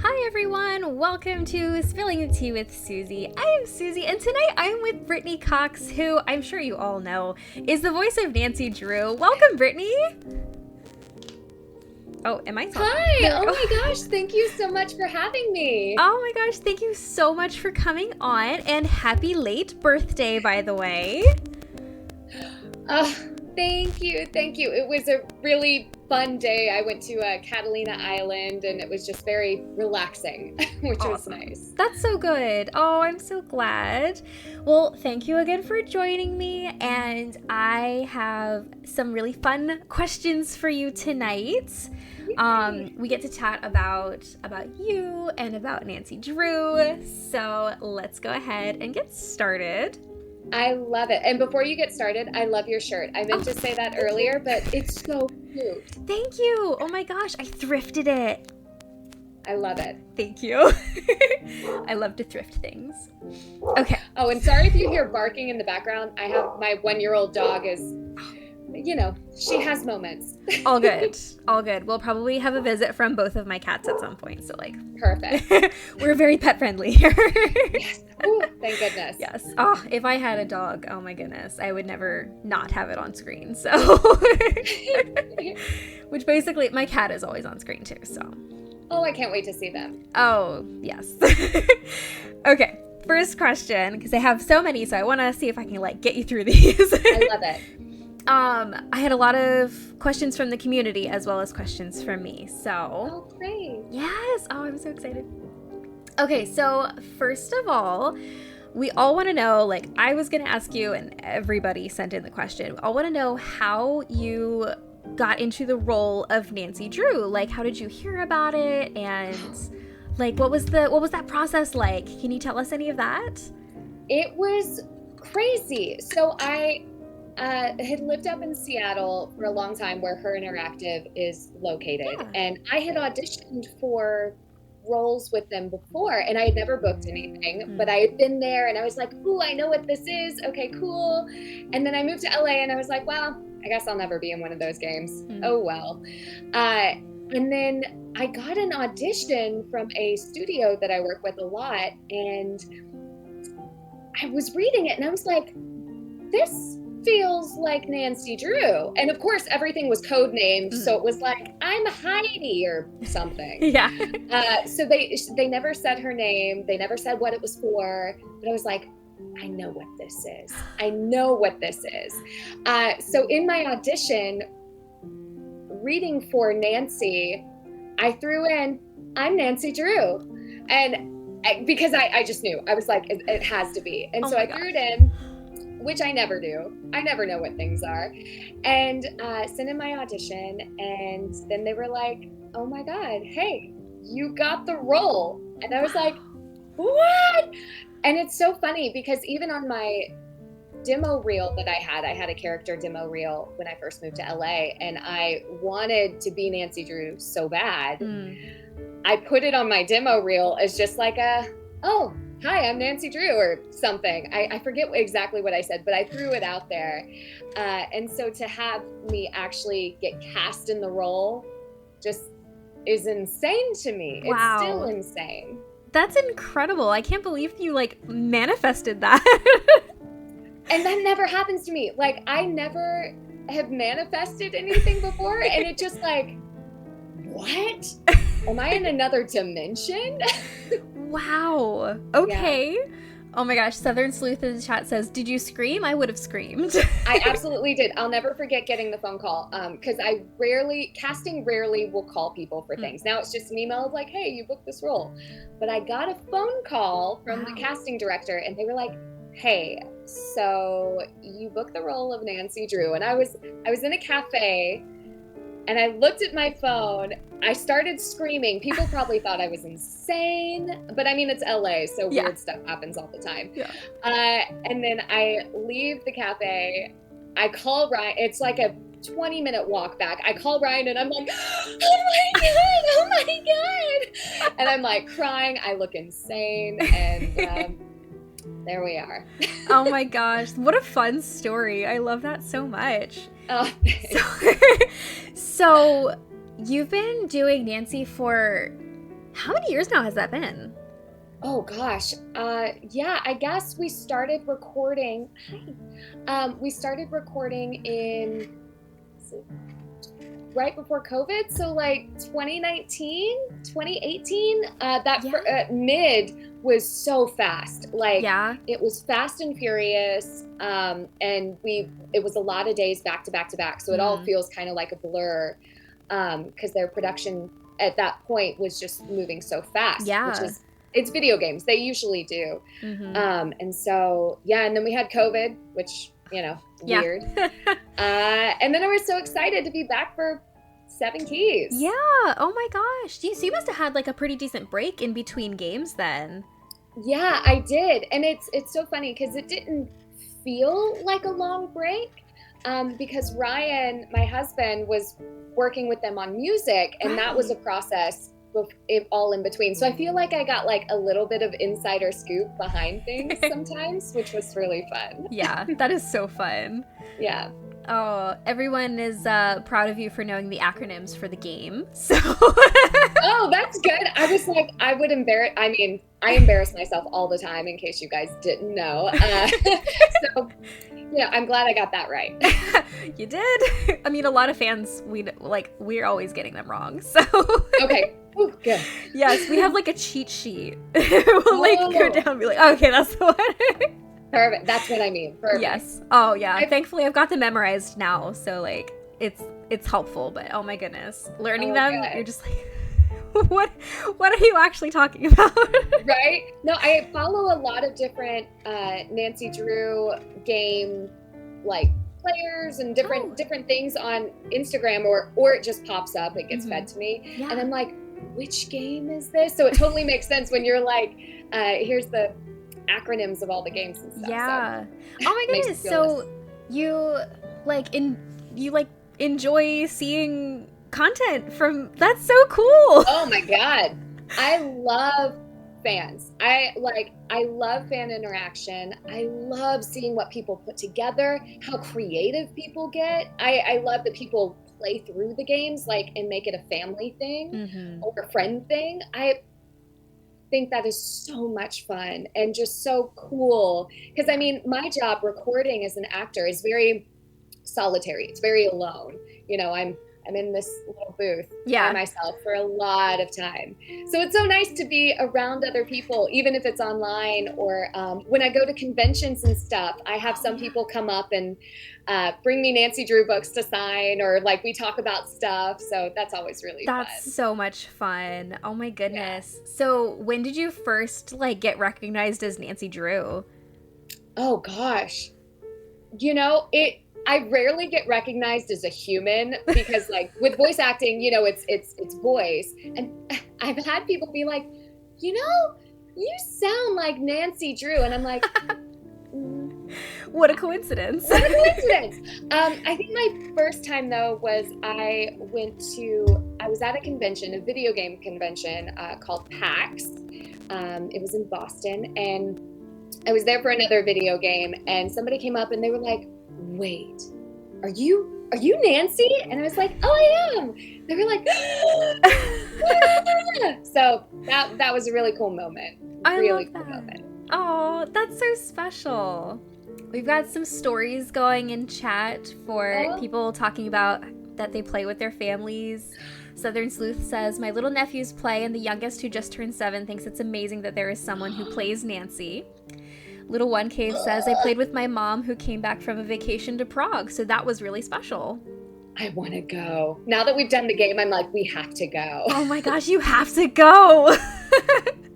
Hi everyone, welcome to Spilling the Tea with Susie. I am Susie, and tonight I'm with Brittany Cox, who I'm sure you all know is the voice of Nancy Drew. Welcome, Brittany. Oh, am I talking? Hi! Oh my gosh, thank you so much for having me. Oh my gosh, thank you so much for coming on, and happy late birthday, by the way. Oh, thank you. It was a really fun day. I went to Catalina Island and it was just very relaxing, which was nice. That's so good. Oh, I'm so glad. Well, thank you again for joining me, and I have some really fun questions for you tonight. We get to chat about you and about Nancy Drew. So let's go ahead and get started. I love it. And before you get started, I love your shirt. I meant to say that earlier, but it's so cute. Thank you. Oh my gosh, I thrifted it. I love it. Thank you. I love to thrift things. Okay. Oh, and sorry if you hear barking in the background. I have my 1-year-old dog is, she has moments. All good. All good. We'll probably have a visit from both of my cats at some point. So Perfect. We're very pet friendly here. Yes. Ooh, thank goodness. Yes. Oh, if I had a dog, oh my goodness, I would never not have it on screen. So, which basically my cat is always on screen too. So. Oh, I can't wait to see them. Oh, yes. Okay. First question, because I have so many, so I want to see if I can get you through these. I love it. I had a lot of questions from the community as well as questions from me. So. Oh, great. Yes. Oh, I'm so excited. Okay, so first of all, we all want to know, I was going to ask you, and everybody sent in the question, we all want to know how you got into the role of Nancy Drew. How did you hear about it? And what was that process like? Can you tell us any of that? It was crazy. So I had lived up in Seattle for a long time, where Her Interactive is located. Yeah. And I had auditioned for roles with them before, and I had never booked anything, but I had been there and I was like, ooh, I know what this is. Okay, cool. And then I moved to LA and I was like, well, I guess I'll never be in one of those games. Oh, well. And then I got an audition from a studio that I work with a lot, and I was reading it and I was like, this feels like Nancy Drew. And of course, everything was code named. So it was like, I'm Heidi or something. Yeah. So they never said her name. They never said what it was for. But I was like, I know what this is. I know what this is. So in my audition, reading for Nancy, I threw in, I'm Nancy Drew. And because I just knew. I was like, it has to be. And so I threw it in, which I never do. I never know what things are. And sent in my audition, and then they were like, oh my God, hey, you got the role. And I was like, what? And it's so funny because even on my demo reel that I had a character demo reel when I first moved to LA, and I wanted to be Nancy Drew so bad. I put it on my demo reel as just like oh, hi, I'm Nancy Drew or something. I forget exactly what I said, but I threw it out there. And so to have me actually get cast in the role just is insane to me. Wow. It's still insane. That's incredible. I can't believe you manifested that. And that never happens to me. I never have manifested anything before. And it just what? Am I in another dimension? Wow. Okay. Yeah. Oh my gosh. Southern Sleuth in the chat says, did you scream? I would have screamed. I absolutely did. I'll never forget getting the phone call. Because casting rarely will call people for things. Now it's just an email of hey, you booked this role. But I got a phone call from the casting director, and they were like, hey, so you booked the role of Nancy Drew. And I was in a cafe, and I looked at my phone. I started screaming. People probably thought I was insane, but I mean, it's LA, so weird stuff happens all the time. Yeah. And then I leave the cafe. I call Ryan. It's like a 20-minute walk back. I call Ryan and I'm like, oh my God. And I'm crying. I look insane. And there we are. Oh my gosh. What a fun story. I love that so much. Oh, so you've been doing Nancy for How many years now has that been? Oh gosh. Yeah, I guess we started recording. We started recording in right before COVID. So like 2019, 2018, mid was so fast. Like it was fast and furious. And it was a lot of days back to back to back. So it all feels kind of like a blur. Cause their production at that point was just moving so fast, which is, it's video games. They usually do. And so, and then we had COVID, which, weird. And then I was so excited to be back for 7 Keys. Yeah. Oh my gosh. So you must have had like a pretty decent break in between games then. Yeah, I did. And it's so funny because it didn't feel like a long break. Because Ryan, my husband, was working with them on music, and that was a process all in between. So I feel like I got like a little bit of insider scoop behind things sometimes, which was really fun. Yeah, that is so fun. Yeah. Oh, everyone is proud of you for knowing the acronyms for the game. So. Oh, that's good. I was like, I embarrass myself all the time in case you guys didn't know. So, I'm glad I got that right. You did. I mean, a lot of fans, we're always getting them wrong. So. Okay. Ooh, good. Yes, we have like a cheat sheet. We'll go down and be like, okay, that's the one. Perfect. That's what I mean. Perfect. Yes. Oh yeah. Thankfully, I've got them memorized now, so like it's helpful. But oh my goodness, learning them, you're just like, what are you actually talking about? Right? No, I follow a lot of different Nancy Drew game like players and different things on Instagram, or it just pops up. It gets fed to me, and I'm like, which game is this? So it totally makes sense when you're like, here's the acronyms of all the games and stuff. Yeah. So, oh my goodness. So you enjoy seeing content from, that's so cool. Oh my God. I love fans. I love fan interaction. I love seeing what people put together, how creative people get. I love that people play through the games and make it a family thing or a friend thing. I think that is so much fun and just so cool, because I mean, my job recording as an actor is very solitary. It's very alone. I'm in this little booth by myself for a lot of time. So it's so nice to be around other people, even if it's online or when I go to conventions and stuff, I have some people come up and bring me Nancy Drew books to sign, or we talk about stuff. So that's always really fun. That's so much fun. Oh my goodness. Yeah. So when did you first get recognized as Nancy Drew? Oh gosh. I rarely get recognized as a human because with voice acting, it's voice. And I've had people be like, you sound like Nancy Drew. And I'm like, what a coincidence. What a coincidence. I think my first time though was I was at a convention, a video game convention called PAX. It was in Boston, and I was there for another video game, and somebody came up and they were like, wait, are you Nancy? And I was like, oh, I am. They were like, ah! So that was a really cool moment. Really cool moment. Oh, that's so special. We've got some stories going in chat for people talking about that they play with their families. Southern Sleuth says, my little nephews play, and the youngest, who just turned 7, thinks it's amazing that there is someone who plays Nancy. Little One Cave says, I played with my mom who came back from a vacation to Prague, so that was really special. I want to go. Now that we've done the game, I'm like, we have to go. Oh my gosh, you have to go.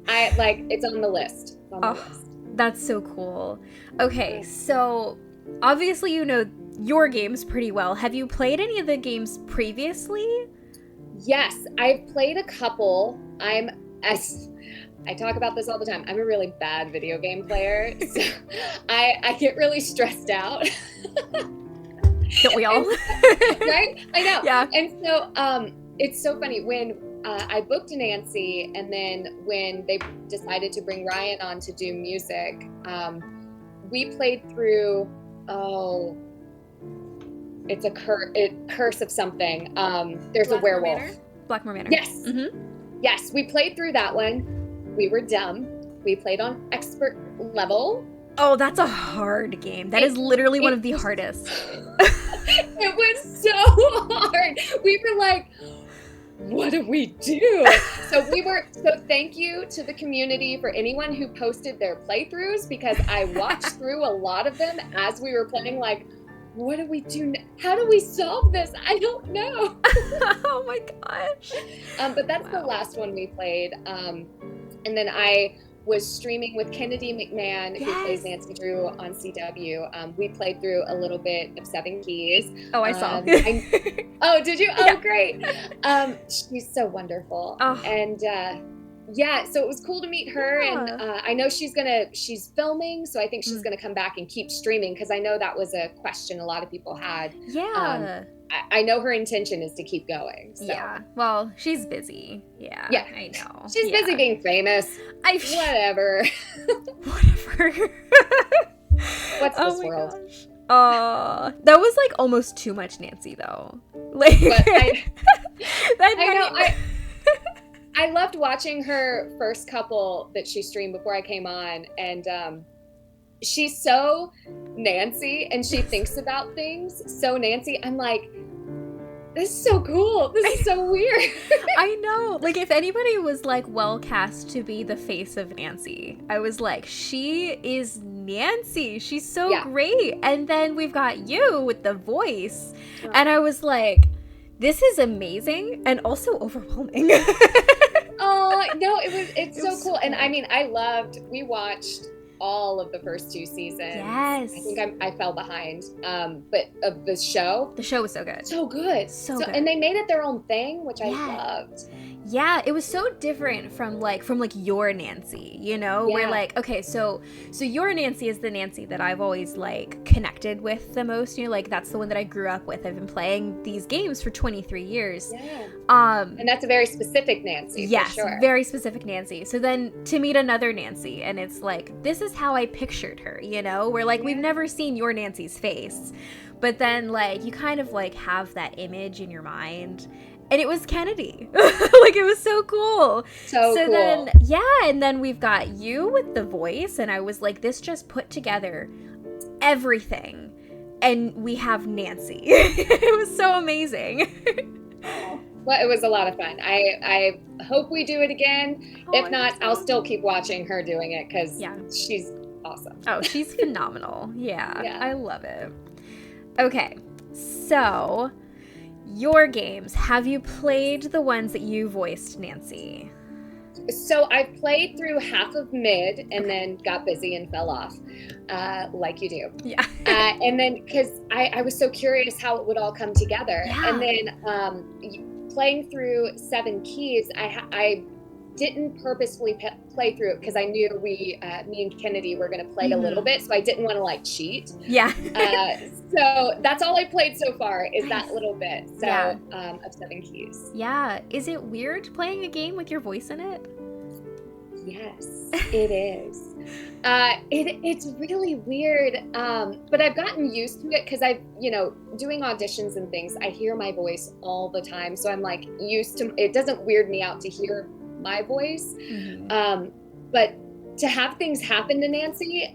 It's on the list. It's on the list. That's so cool. Okay, so obviously you know your games pretty well. Have you played any of the games previously? Yes, I've played a couple. I talk about this all the time. I'm a really bad video game player. So I get really stressed out. Don't we all? Right? I know. Yeah. And so it's so funny when I booked Nancy, and then when they decided to bring Ryan on to do music, we played through, it's a curse of something. There's a werewolf. Blackmore Manor? Yes. Mm-hmm. Yes, we played through that one. We were dumb. We played on expert level. Oh, that's a hard game. That is literally one of the hardest. It was so hard. We were like, what do we do? So thank you to the community for anyone who posted their playthroughs, because I watched through a lot of them as we were playing, like, what do we do? How do we solve this? I don't know. Oh my gosh. But that's the last one we played. And then I was streaming with Kennedy McMahon, who plays Nancy Drew on CW. We played through a little bit of Seven Keys. Oh, I saw. Oh, did you? Oh, great. She's so wonderful. Oh. And so it was cool to meet her. And I know she's filming, so I think she's gonna come back and keep streaming, because I know that was a question a lot of people had. Yeah. I know her intention is to keep going. So. Yeah. Well, she's busy. Yeah. Yeah. I know. She's busy being famous. Whatever. Whatever. What's this world? Gosh. That was like almost too much Nancy, though. Like, I loved watching her first couple that she streamed before I came on, and she's so Nancy, and she thinks about things so Nancy. I'm like, this is so cool. This is so weird. I know. Like, if anybody was like well cast to be the face of Nancy, I was like, she is Nancy. She's so great. And then we've got you with the voice. And I was like, this is amazing and also overwhelming. Oh, no, it's so cool. And I mean, we watched all of the first two seasons. Yes. I think I fell behind. But of the show was so good. So good. So good. And they made it their own thing, which I loved. Yeah, it was so different from your Nancy, you know? Yeah. Where like, okay, so your Nancy is the Nancy that I've always like connected with the most, you know, like that's the one that I grew up with. I've been playing these games for 23 years. Yeah. And that's a very specific Nancy. Yes, for sure. Very specific Nancy. So then to meet another Nancy, and it's like, this is how I pictured her, you know? Where like we've never seen your Nancy's face, but then like you kind of like have that image in your mind. And it was Kennedy. Like, it was so cool. So cool. Then, and then we've got you with the voice, and I was like, this just put together everything. And we have Nancy. It was so amazing. Well, it was a lot of fun. I hope we do it again. If not, I'll still keep watching her doing it, because she's awesome. Oh, she's phenomenal. Yeah, I love it. Okay, so... your games, have you played the ones that you voiced, Nancy? So I played through half of mid and then got busy and fell off, like you do. Yeah. And then because I was so curious how it would all come together. Yeah. And then playing through Seven Keys, I didn't purposefully play through it because I knew me and Kennedy were going to play a little bit, so I didn't want to like cheat. Yeah. So that's all I played so far is that little bit. So of Seven Keys. Yeah. Is it weird playing a game with your voice in it? Yes, it is. It's really weird, but I've gotten used to it because doing auditions and things, I hear my voice all the time, so I'm like used to. It doesn't weird me out to hear my voice, but to have things happen to Nancy,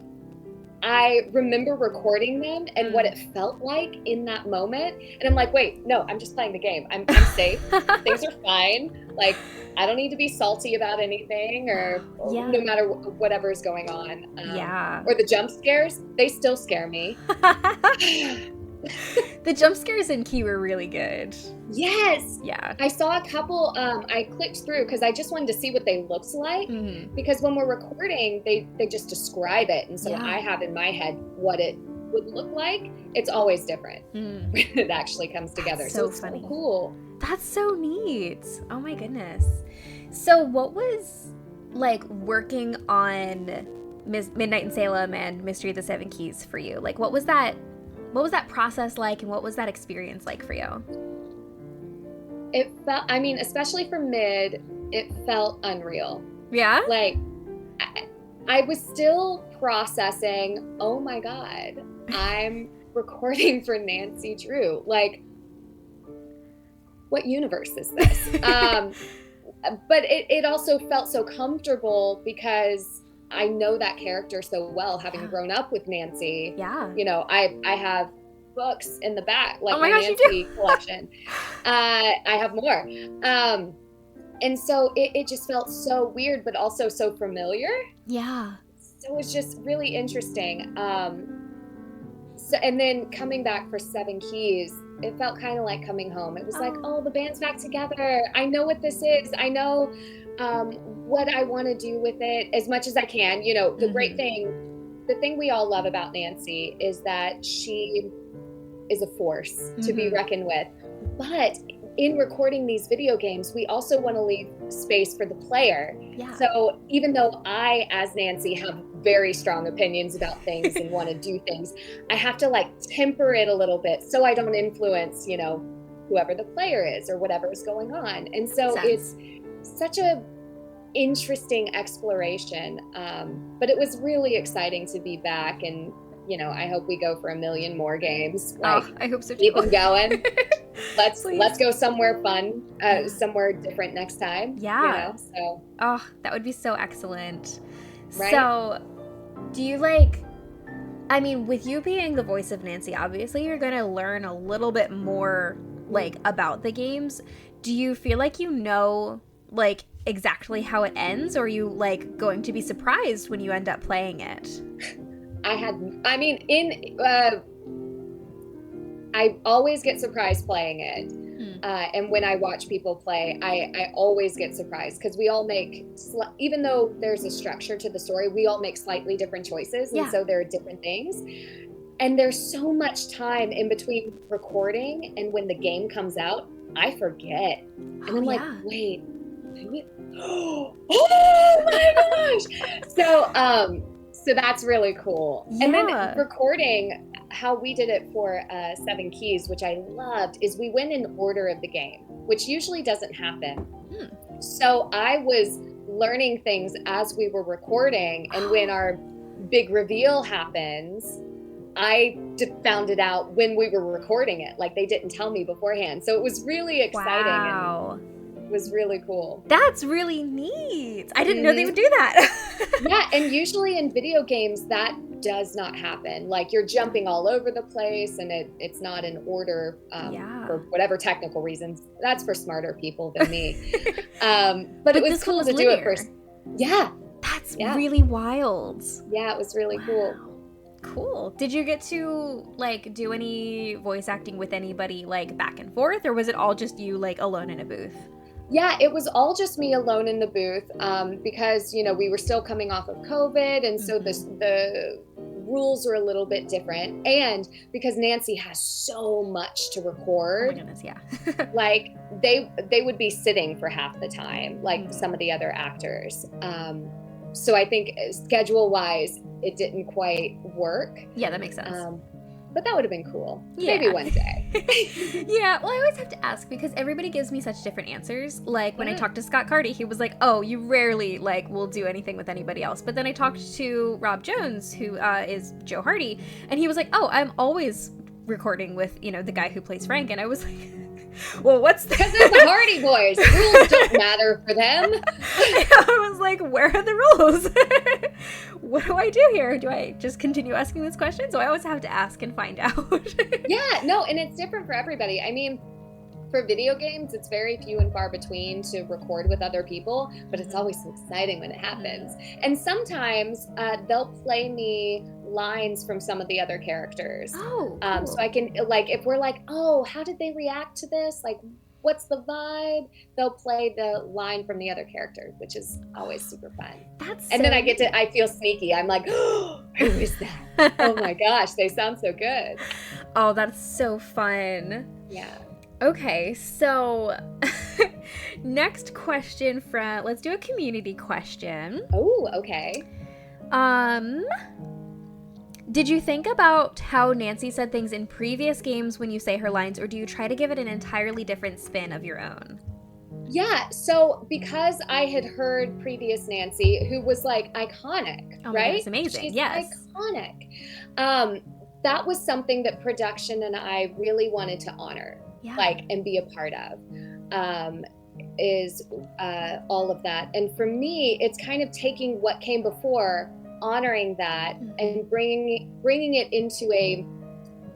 I remember recording them and what it felt like in that moment, and I'm like, wait, no, I'm just playing the game. I'm safe. Things are fine. Like, I don't need to be salty about anything, or no matter whatever is going on. Or the jump scares, they still scare me. The jump scares in Key were really good. Yes. Yeah. I saw a couple, I clicked through because I just wanted to see what they looked like. Because when we're recording, they just describe it. And so I have in my head what it would look like. It's always different when it actually comes together. So it's funny. So cool. That's so neat. Oh my goodness. So what was like working on Midnight in Salem and Mystery of the Seven Keys for you? Like, what was that process like, and what was that experience like for you? It felt, especially for mid, it felt unreal. Yeah? Like, I was still processing, oh my God, I'm recording for Nancy Drew. Like, what universe is this? but it also felt so comfortable because I know that character so well, having grown up with Nancy. Yeah. You know, I have books in the back, like Oh my gosh, Nancy collection. I have more. And so it just felt so weird, but also so familiar. Yeah. So it was just really interesting. So, and then coming back for Seven Keys, it felt kind of like coming home. It was like, oh, the band's back together. I know what this is. I know what I want to do with it as much as I can. You know, the great thing, the thing we all love about Nancy is that she is a force to be reckoned with. But in recording these video games, we also want to leave space for the player. Yeah. So even though I, as Nancy, have very strong opinions about things and want to do things, I have to like temper it a little bit so I don't influence, you know, whoever the player is or whatever is going on. And so it's such a interesting exploration. But it was really exciting to be back, and you know, I hope we go for a million more games. Like, I hope so too. Keep them going. Let's go somewhere fun, somewhere different next time. Yeah. You know, so. That would be so excellent. Right? So, do you like? I mean, with you being the voice of Nancy, obviously you're gonna learn a little bit more, like, about the games. Do you feel like you know, like, exactly how it ends, or are you like going to be surprised when you end up playing it? I always get surprised playing it. And when I watch people play, I always get surprised because we all make, even though there's a structure to the story, we all make slightly different choices. And so there are different things. And there's so much time in between recording and when the game comes out, I forget. And I'm like, wait, oh my gosh. So that's really cool. Yeah. And then recording, how we did it for Seven Keys, which I loved, is we went in order of the game, which usually doesn't happen. So I was learning things as we were recording, and when our big reveal happens, I found it out when we were recording it. Like, they didn't tell me beforehand. So it was really exciting. Wow. And was really cool. That's really neat. I didn't know they would do that. Yeah, and usually in video games that does not happen. Like, you're jumping all over the place and it's not in order for whatever technical reasons. That's for smarter people than me. But it was cool to do it first. Yeah. That's really wild. Yeah, it was really cool. Cool. Did you get to like do any voice acting with anybody like back and forth, or was it all just you like alone in a booth? Yeah, it was all just me alone in the booth because, you know, we were still coming off of COVID. And so the rules are a little bit different. And because Nancy has so much to record. Oh my goodness, yeah. Like, they would be sitting for half the time, like some of the other actors. So I think schedule-wise, it didn't quite work. Yeah, that makes sense. But that would have been cool. Yeah. Maybe one day. Yeah, well, I always have to ask because everybody gives me such different answers. Like, when I talked to Scott Carty, he was like, oh, you rarely, like, will do anything with anybody else. But then I talked to Rob Jones, who is Joe Hardy, and he was like, oh, I'm always recording with, you know, the guy who plays Frank. And I was like, well, what's that? Because they're the Hardy Boys. Rules don't matter for them. I was like, where are the rules? What do I do here? Do I just continue asking this question? So I always have to ask and find out. Yeah, no, and it's different for everybody. I mean, for video games, it's very few and far between to record with other people, but it's always so exciting when it happens. And sometimes they'll play me lines from some of the other characters. Oh, cool. So I can, like, if we're like, oh, how did they react to this? Like, what's the vibe? They'll play the line from the other character, which is always super fun. And then I feel sneaky. I'm like, oh, who is that? Oh my gosh, they sound so good. Oh, that's so fun. Yeah. Okay, so next question let's do a community question. Oh, okay. Did you think about how Nancy said things in previous games when you say her lines, or do you try to give it an entirely different spin of your own? Yeah, so because I had heard previous Nancy, who was like iconic, right? It's amazing. She's yes. iconic. That was something that production and I really wanted to honor, like, and be a part of. is all of that. And for me, it's kind of taking what came before, honoring that, and bringing it into a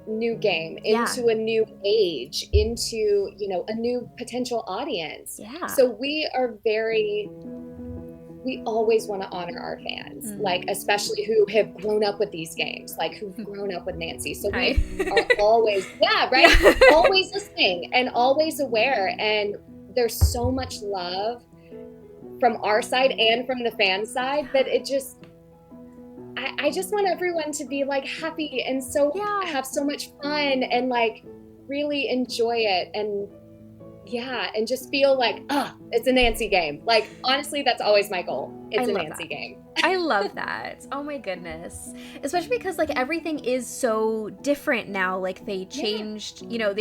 new game, into a new age, into, you know, a new potential audience. So we always want to honor our fans, like, especially who have grown up with these games, like who've grown up with Nancy. So we are always, always listening and always aware. And there's so much love from our side and from the fan side that it just, I just want everyone to be like happy and have so much fun and like really enjoy it. And and just feel like, it's a Nancy game. Like, honestly, that's always my goal. It's a Nancy game. I love that. Oh my goodness. Especially because like everything is so different now. Like they changed, you know,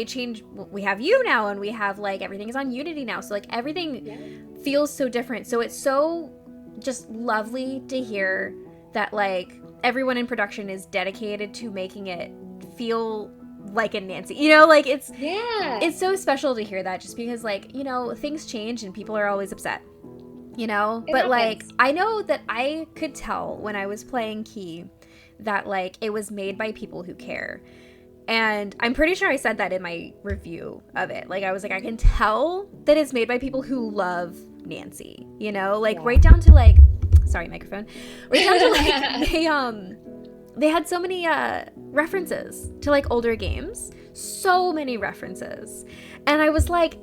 we have you now, and we have like everything is on Unity now. So like everything feels so different. So it's so just lovely to hear that like everyone in production is dedicated to making it feel like a Nancy, you know, like it's so special to hear that, just because like, you know, things change and people are always upset, you know, but like I know that I could tell when I was playing Key that like it was made by people who care. And I'm pretty sure I said that in my review of it. Like I was like, I can tell that it's made by people who love Nancy, you know, like right down to like, sorry, microphone, right down to like they had so many references to like older games, so many references. And I was like,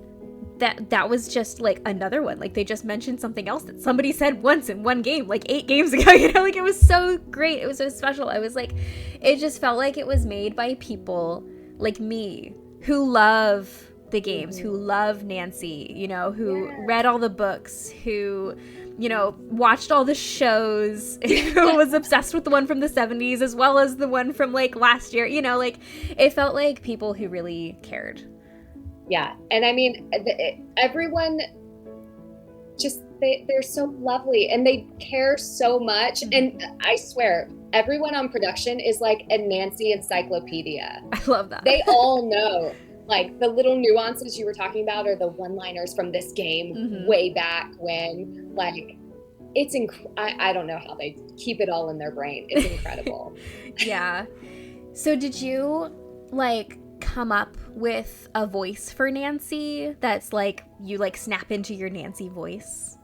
that was just like another one. Like they just mentioned something else that somebody said once in one game, like 8 games ago, you know, like it was so great. It was so special. I was like, it just felt like it was made by people like me who love the games, who love Nancy, you know, who read all the books, who, you know, watched all the shows, who was obsessed with the one from the 70s as well as the one from like last year, you know, like it felt like people who really cared. Yeah. And I mean, everyone just, they're so lovely and they care so much. And I swear, everyone on production is like a Nancy encyclopedia. I love that. They all know. Like the little nuances you were talking about, or the one-liners from this game way back when, like, it's I don't know how they keep it all in their brain. It's incredible. Yeah. So did you like come up with a voice for Nancy that's like you like snap into your Nancy voice?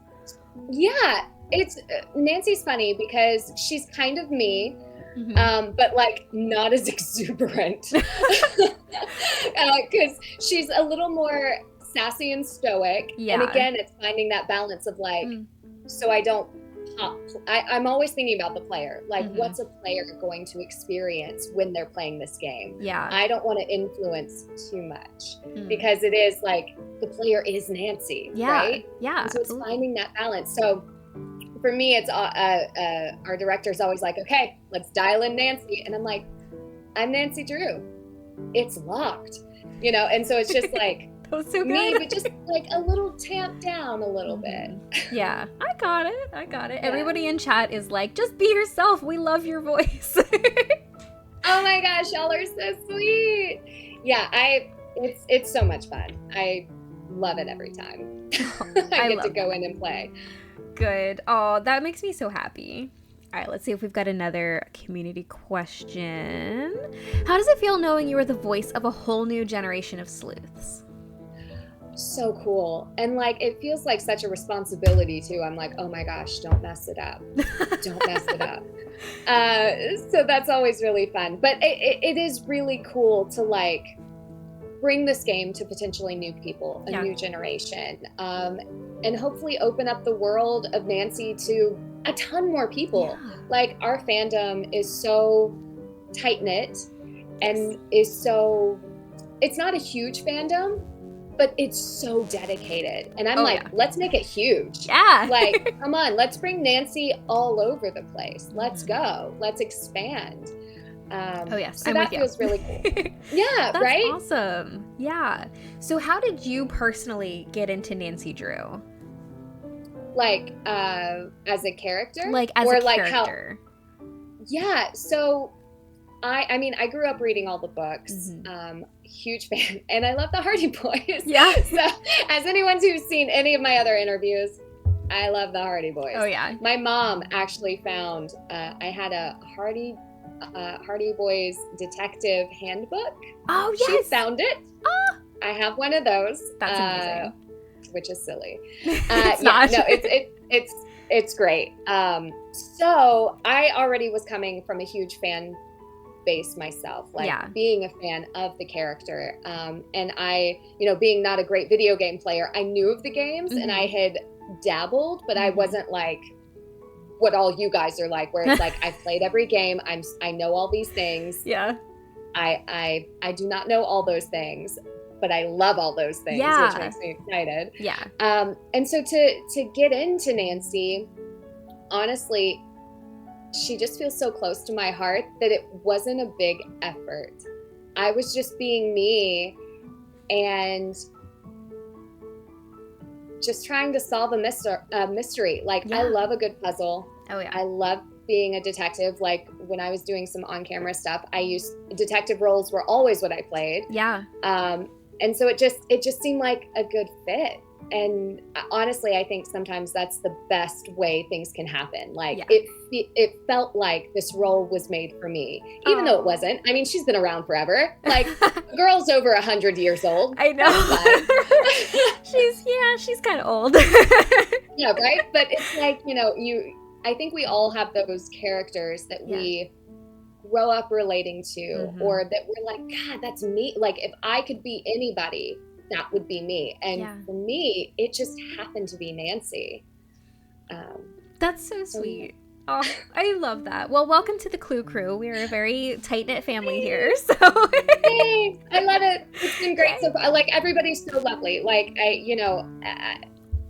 Yeah, it's Nancy's funny because she's kind of me. But like not as exuberant, because she's a little more sassy and stoic. And again, it's finding that balance of like, so I don't pop. I'm always thinking about the player. Like, what's a player going to experience when they're playing this game? I don't want to influence too much because it is like the player is Nancy, right? And so it's finding that balance. So for me, it's our director's always like, okay, let's dial in Nancy. And I'm like, I'm Nancy Drew. It's locked, you know? And so it's just like so me, but just like a little tamp down a little bit. Yeah, I got it. Yeah. Everybody in chat is like, just be yourself. We love your voice. Oh my gosh, y'all are so sweet. Yeah, it's so much fun. I love it every time. I get to go in and play. Good. Oh, that makes me so happy. All right, let's see if we've got another community question. How does it feel knowing you are the voice of a whole new generation of sleuths? So cool. And like, it feels like such a responsibility too. I'm like, oh my gosh, don't mess it up. Don't mess it up. So that's always really fun. But it is really cool to like bring this game to potentially new people, a new generation, and hopefully open up the world of Nancy to a ton more people. Like our fandom is so tight-knit and is so, it's not a huge fandom, but it's so dedicated. And I'm let's make it huge. Like, come on, let's bring Nancy all over the place. Let's go. Let's expand. So that feels really cool. Yeah, that's right? Awesome. Yeah. So how did you personally get into Nancy Drew? Like, as a character? Like, as a character. Yeah, so I mean, I grew up reading all the books. huge fan, and I love the Hardy Boys. Yeah. So as anyone who's seen any of my other interviews, I love the Hardy Boys. Oh yeah. My mom actually found I had a Hardy Boys detective handbook. Oh yes. She found it. Oh. I have one of those. That's amazing. Which is silly. It's not. No, it's great. So I already was coming from a huge fan base myself, like being a fan of the character. And I, being not a great video game player, I knew of the games and I had dabbled, but I wasn't like what all you guys are like, where it's like, I've played every game. I know all these things. Yeah. I do not know all those things, but I love all those things, which makes me excited. Yeah. And so to get into Nancy, honestly, she just feels so close to my heart that it wasn't a big effort. I was just being me and just trying to solve a mystery. Like, I love a good puzzle. Oh yeah. I love being a detective. Like when I was doing some on-camera stuff, detective roles were always what I played. Yeah. And so it just seemed like a good fit. And honestly, I think sometimes that's the best way things can happen. Like it felt like this role was made for me, even though it wasn't. I mean, she's been around forever. Like the girl's over 100 years old. I know. she's kind of old. Yeah, right. But it's like, I think we all have those characters that we grow up relating to, or that we're like, God, that's me. Like if I could be anybody, that would be me. And for me, it just happened to be Nancy. That's so sweet. Oh, I love that. Well, welcome to the Clue Crew. We're a very tight-knit family here. So thanks. I love it. It's been great. So like everybody's so lovely. Like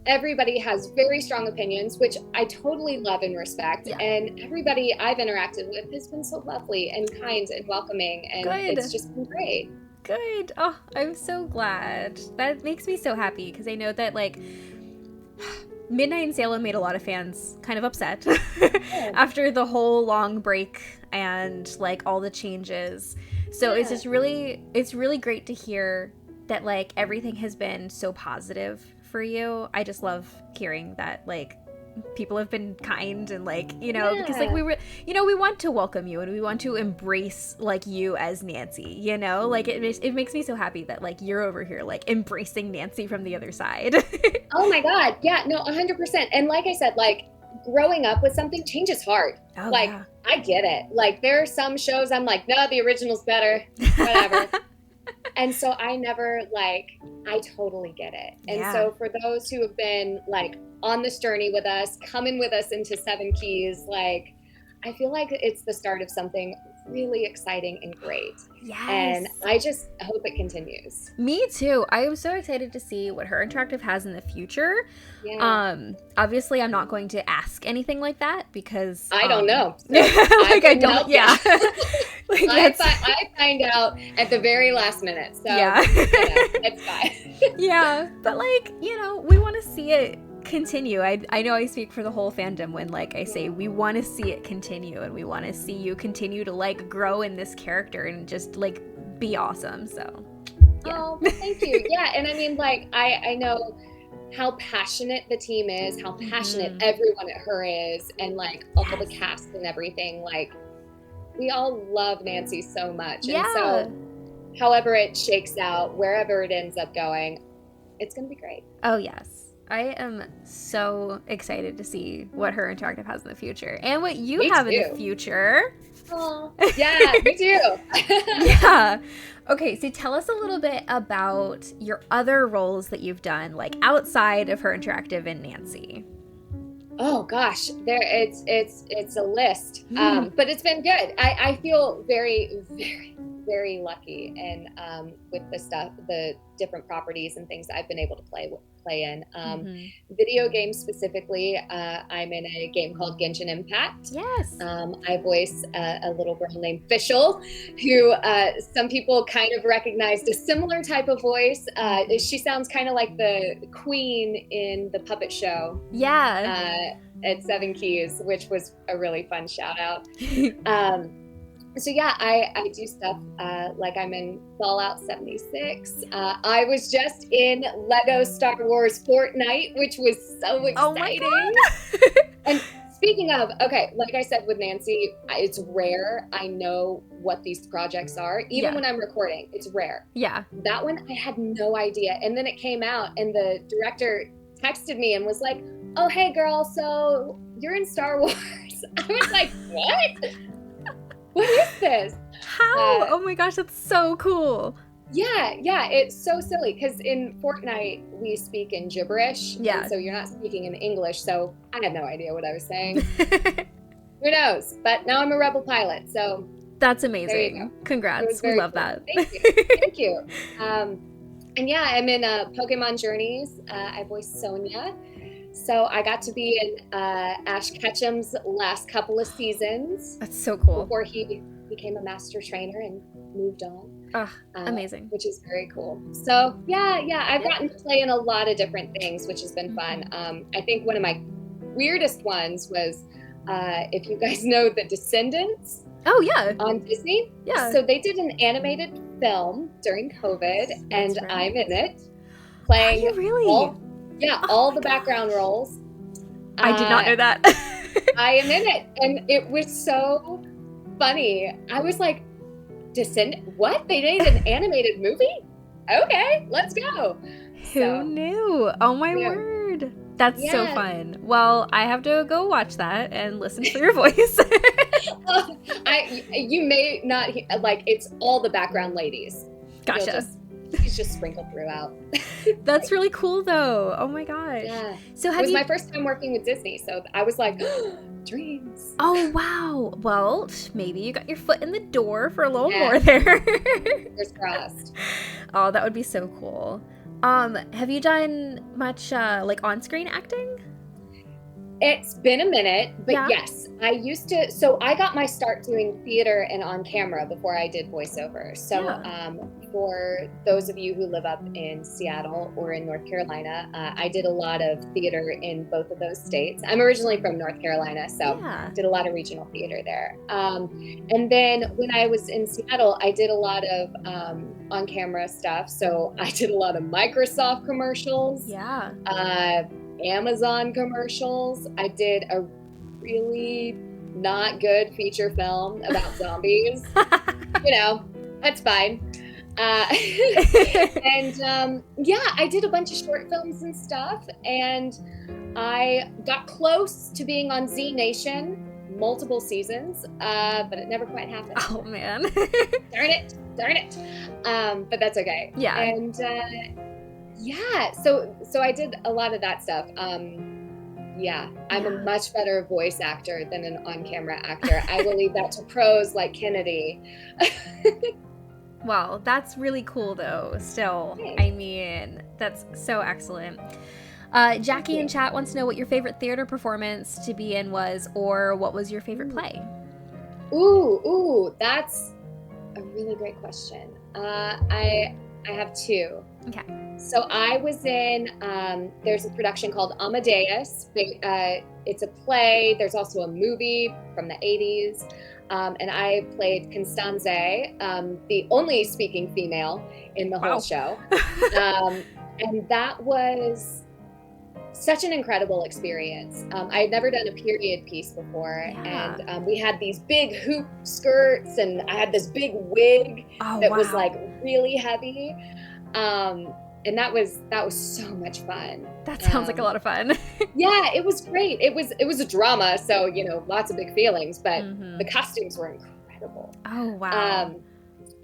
everybody has very strong opinions, which I totally love and respect. Yeah. And everybody I've interacted with has been so lovely and kind and welcoming. And it's just been great. Good. Oh, I'm so glad. That makes me so happy because I know that like Midnight in Salem made a lot of fans kind of upset after the whole long break and like all the changes. So it's really great to hear that like everything has been so positive for you. I just love hearing that like people have been kind and like, because like we were, we want to welcome you and we want to embrace like you as Nancy, like it makes me so happy that like you're over here like embracing Nancy from the other side. Oh my God. Yeah, no, 100%. And like I said, like growing up with something, change is hard. I get it. Like there are some shows I'm like, no, the original's better, whatever. And so I totally get it. And so for those who have been like on this journey with us, coming with us into Seven Keys, like I feel like it's the start of something really exciting and great. Yes. And I just hope it continues. Me too. I am so excited to see what Her Interactive has in the future. Yeah. Obviously I'm not going to ask anything like that because I don't know. So like I don't. Yeah. Like I find out at the very last minute. So it's fine. Yeah. But like, we want to see it continue. I know I speak for the whole fandom when like I say we want to see it continue and we want to see you continue to like grow in this character and just like be awesome. So oh, well, thank you. Yeah. And I mean like I know how passionate the team is, how passionate everyone at Her is, and like all the cast and everything. Like we all love Nancy so much. And so however it shakes out, wherever it ends up going, it's gonna be great. Oh yes. I am so excited to see what Her Interactive has in the future and what you have in the future. Oh, yeah, me too. Yeah. Okay, so tell us a little bit about your other roles that you've done, like outside of Her Interactive and Nancy. Oh gosh, it's a list, but it's been good. I feel very, very, very lucky, and with the different properties and things that I've been able to play in. Video games specifically, I'm in a game called Genshin Impact. Yes. I voice a little girl named Fischl, who some people kind of recognized a similar type of voice. She sounds kind of like the queen in the puppet show. Yeah. At Seven Keys, which was a really fun shout out. So yeah, I do stuff like I'm in Fallout 76. I was just in Lego Star Wars Fortnite, which was so Oh my exciting. God. And speaking of, okay, like I said with Nancy, it's rare. I know what these projects are. Even Yeah. when I'm recording, it's rare. Yeah. That one, I had no idea. And then it came out and the director texted me and was like, oh, hey girl, so you're in Star Wars. I was like, what? What is this? How? Oh my gosh, that's so cool. Yeah, it's so silly because in Fortnite we speak in gibberish. Yeah. And so you're not speaking in English. So I had no idea what I was saying. Who knows? But now I'm a Rebel pilot. So that's there you amazing. go. Congrats. We love cool. that. Thank you. Thank you. And yeah, I'm in Pokemon Journeys. I voiced Sonia. So I got to be in Ash Ketchum's last couple of seasons. That's so cool. Before he became a master trainer and moved on. Amazing. Which is very cool. So yeah, I've gotten to play in a lot of different things, which has been fun. I think one of my weirdest ones was, if you guys know The Descendants. Oh yeah. On Disney. Yeah. So they did an animated film during COVID, and right. I'm in it, playing. Are you really? All the background roles. I did not know that. I am in it, and it was so funny. I was like, what? They made an animated movie? Okay, let's go. Who knew? Oh my word. That's so fun. Well, I have to go watch that and listen for your voice. You may not like, it's all the background ladies. Gotcha. He's just sprinkled throughout. That's really cool though. Oh my gosh. Yeah. So it was my first time working with Disney, so I was like, dreams. Oh wow. Well, maybe you got your foot in the door for a little more there. Fingers crossed. Oh, that would be so cool. Have you done much like on-screen acting? It's been a minute, but yes, I used to. So I got my start doing theater and on camera before I did voiceover. So for those of you who live up in Seattle or in North Carolina, I did a lot of theater in both of those states. I'm originally from North Carolina, so did a lot of regional theater there. And then when I was in Seattle, I did a lot of on camera stuff. So I did a lot of Microsoft commercials. Yeah. Amazon commercials. I did a really not good feature film about zombies. That's fine. And I did a bunch of short films and stuff, and I got close to being on Z Nation, multiple seasons, but it never quite happened. Oh man. Darn it. But that's okay. Yeah. And so I did a lot of that stuff. I'm a much better voice actor than an on-camera actor. I will leave that to pros like Kennedy. Wow, that's really cool though. Still, Thanks. I mean, that's so excellent. Jackie in chat wants to know what your favorite theater performance to be in was, or what was your favorite play? Ooh, that's a really great question. I have two. Okay. So I was in, there's a production called Amadeus. It's a play. There's also a movie from the 80s. And I played Constanze, the only speaking female in the whole show. And that was such an incredible experience. I had never done a period piece before. And we had these big hoop skirts, and I had this big wig that was like really heavy. And that was so much fun. That sounds like a lot of fun. Yeah, it was great. It was a drama, so lots of big feelings, but the costumes were incredible. Oh wow.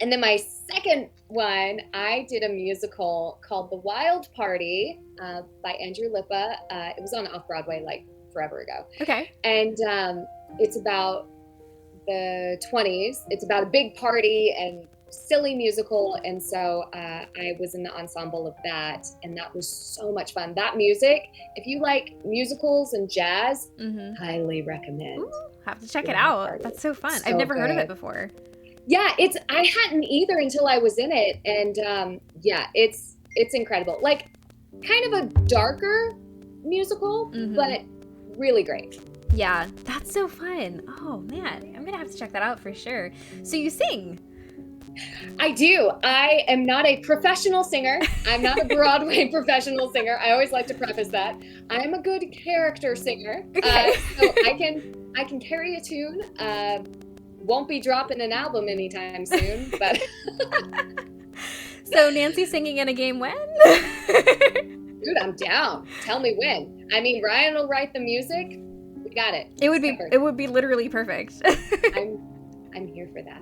And then my second one, I did a musical called The Wild Party by Andrew Lippa. It was on Off-Broadway like forever ago. Okay. And it's about the 20s. It's about a big party and silly musical, and so I was in the ensemble of that, and that was so much fun. That music, if you like musicals and jazz, highly recommend. Ooh, have to check it out. That's so fun. I've never heard of it before. Yeah, I hadn't either until I was in it, and it's incredible. Like kind of a darker musical, but really great. Yeah, that's so fun. Oh man, I'm gonna have to check that out for sure. So you sing? I do. I am not a professional singer. I'm not a Broadway professional singer. I always like to preface that. I'm a good character singer. Okay. So I can carry a tune. Won't be dropping an album anytime soon, but So Nancy singing in a game when? dude, I'm down. Tell me when. I mean, Ryan will write the music. We got it. It would be literally perfect. I'm here for that.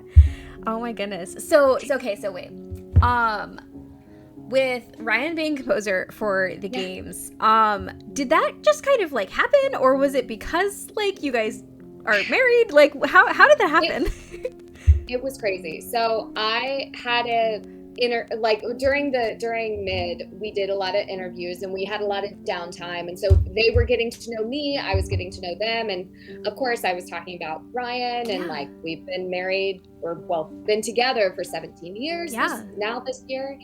Oh my goodness. So wait. With Ryan being composer for the games, did that just kind of like happen, or was it because like you guys are married? Like how did that happen? It was crazy. So I had during mid, we did a lot of interviews and we had a lot of downtime, and so they were getting to know me, I was getting to know them, and of course I was talking about Ryan, and like we've been married been together for 17 years this year,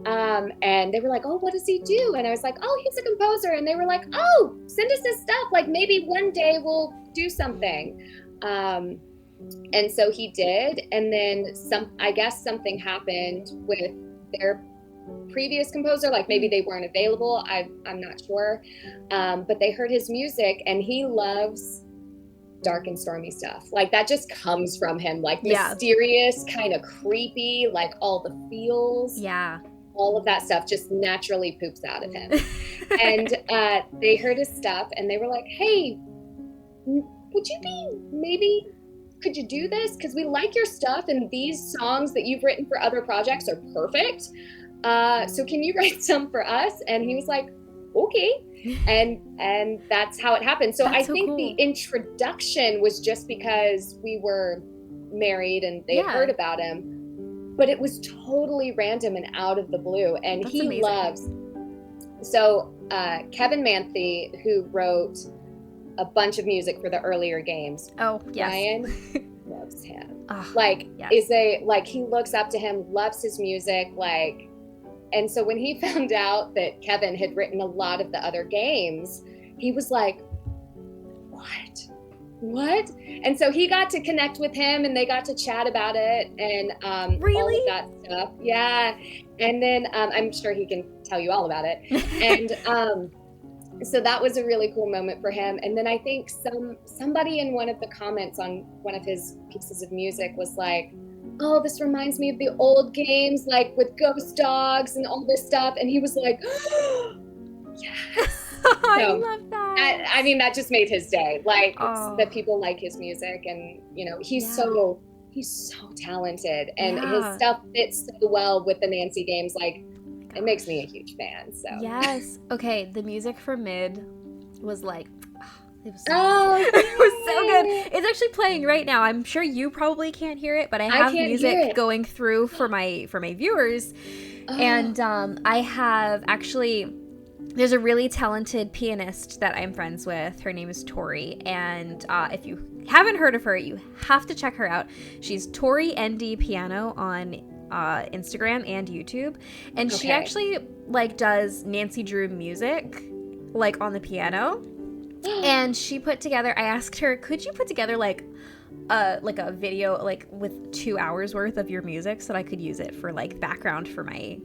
and they were like, oh, what does he do? And I was like, oh, he's a composer. And they were like, oh, send us his stuff, like maybe one day we'll do something. And so he did, and then I guess something happened with their previous composer, like maybe they weren't available, I'm not sure, but they heard his music, and he loves dark and stormy stuff. Like that just comes from him, like mysterious, kind of creepy, like all the feels. Yeah. All of that stuff just naturally poops out of him. And they heard his stuff and they were like, hey, could you do this? Because we like your stuff and these songs that you've written for other projects are perfect. So can you write some for us? And he was like, okay. And that's how it happened. So I think cool. The introduction was just because we were married and they heard about him, but it was totally random and out of the blue. And that's he amazing. Loves, so Kevin Manthe, who wrote a bunch of music for the earlier games. Oh, yes. Ryan loves him. He looks up to him, loves his music, and so when he found out that Kevin had written a lot of the other games, he was like, what? And so he got to connect with him and they got to chat about it and all of that stuff. Yeah. And then I'm sure he can tell you all about it. And so that was a really cool moment for him. And then I think somebody in one of the comments on one of his pieces of music was like, oh, this reminds me of the old games, like with ghost dogs and all this stuff. And he was like, oh, yes. I love that. I mean, that just made his day. Like that people like his music, and he's so talented, and his stuff fits so well with the Nancy games. Like, it makes me a huge fan. So yes. Okay, the music for Mid was like, it was so good. It's actually playing right now. I'm sure you probably can't hear it, but I have music going through for my viewers. And I have actually, there's a really talented pianist that I'm friends with. Her name is Tori, and if you haven't heard of her, you have to check her out. She's Tori ND Piano on Instagram and YouTube, and she actually does Nancy Drew music on the piano. And she put together, I asked her, could you put together a video with 2 hours worth of your music so that I could use it for background for my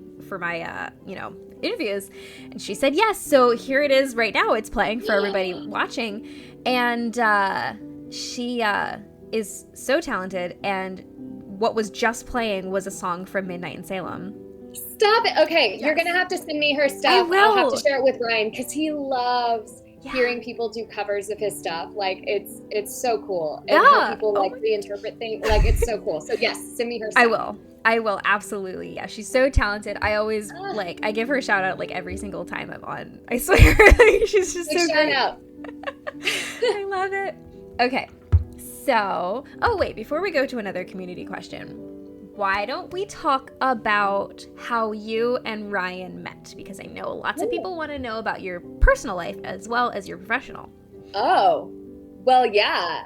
interviews? And she said yes. So here it is right now. It's playing for everybody watching. And she is so talented. And what was just playing was a song from Midnight in Salem. Stop it. Okay, yes. You're going to have to send me her stuff. I'll have to share it with Ryan because he loves hearing people do covers of his stuff. It's so cool. And how people reinterpret things. It's so cool. So yes, send me her stuff. I will absolutely. Yeah, she's so talented. I always I give her a shout out every single time I'm on. I swear. She's just so great. Out. I love it. Okay. So, before we go to another community question, why don't we talk about how you and Ryan met? Because I know lots of people want to know about your personal life as well as your professional. Oh, well, yeah.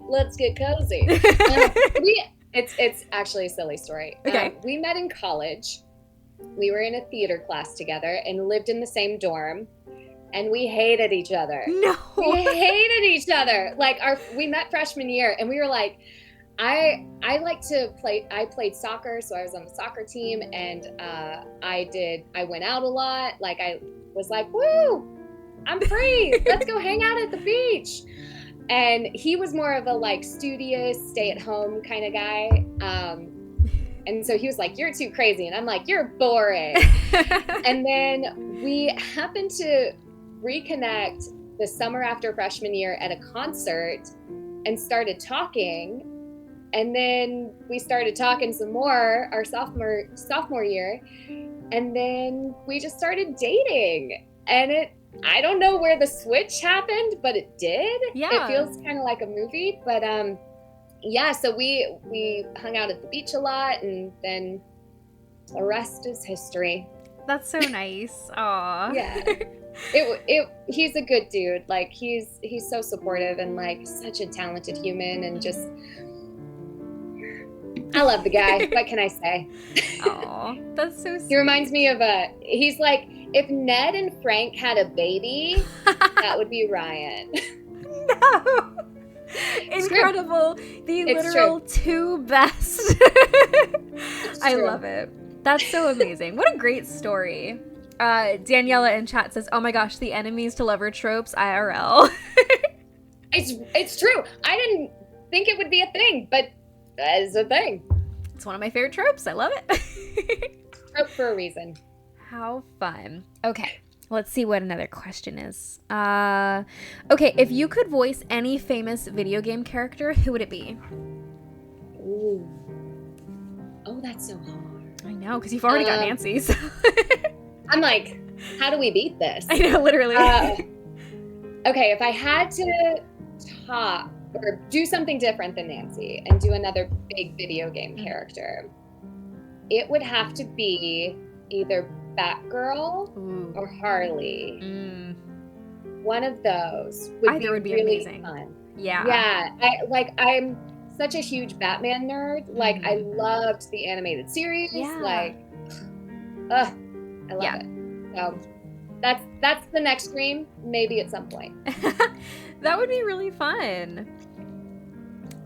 Let's get cozy. It's actually a silly story. Okay. We met in college. We were in a theater class together and lived in the same dorm. and we hated each other. No. We hated each other. Like we met freshman year and we were like, I played soccer, so I was on the soccer team, and I went out a lot. Like I was like, woo, I'm free. Let's go hang out at the beach. And he was more of a like studious, stay at home kind of guy. And so he was like, you're too crazy. And I'm like, you're boring. And then we happened to reconnect the summer after freshman year at a concert and started talking. And then we started talking some more our sophomore year. And then we just started dating. And I don't know where the switch happened, but it did. Yeah. It feels kind of like a movie. But yeah, so we hung out at the beach a lot, and then the rest is history. That's so nice. Aw. Yeah. He's a good dude. Like he's so supportive and like such a talented human, and just I love the guy. What can I say? Aw, that's so sweet. He reminds me of he's like, if Ned and Frank had a baby, that would be Ryan. No. Incredible. The literal two best. I love it. That's so amazing. What a great story. Daniela in chat says, oh my gosh, the enemies to lover tropes IRL. It's true. I didn't think it would be a thing, but that is a thing. It's one of my favorite tropes. I love it. Trope for a reason. How fun. Okay, let's see what another question is. Okay, if you could voice any famous video game character, who would it be? Ooh. Oh, that's so hard. I know, because you've already got Nancy. So. I'm like, how do we beat this? I know, literally. Okay, if I had to top or do something different than Nancy and do another big video game character, it would have to be either Batgirl or Harley. One of those would be really fun. Yeah. I'm such a huge Batman nerd. Like I loved the animated series. Yeah. Like, I love it. So that's the next dream. Maybe at some point. That would be really fun.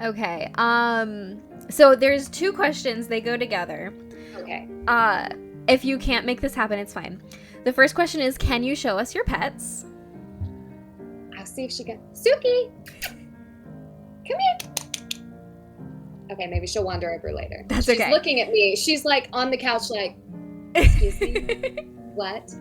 Okay. So there's two questions. They go together. Okay. If you can't make this happen, it's fine. The first question is, can you show us your pets? I'll see if she can. Suki! Come here. Okay, maybe she'll wander over later. That's She's okay. looking at me. She's like on the couch like, excuse me? What?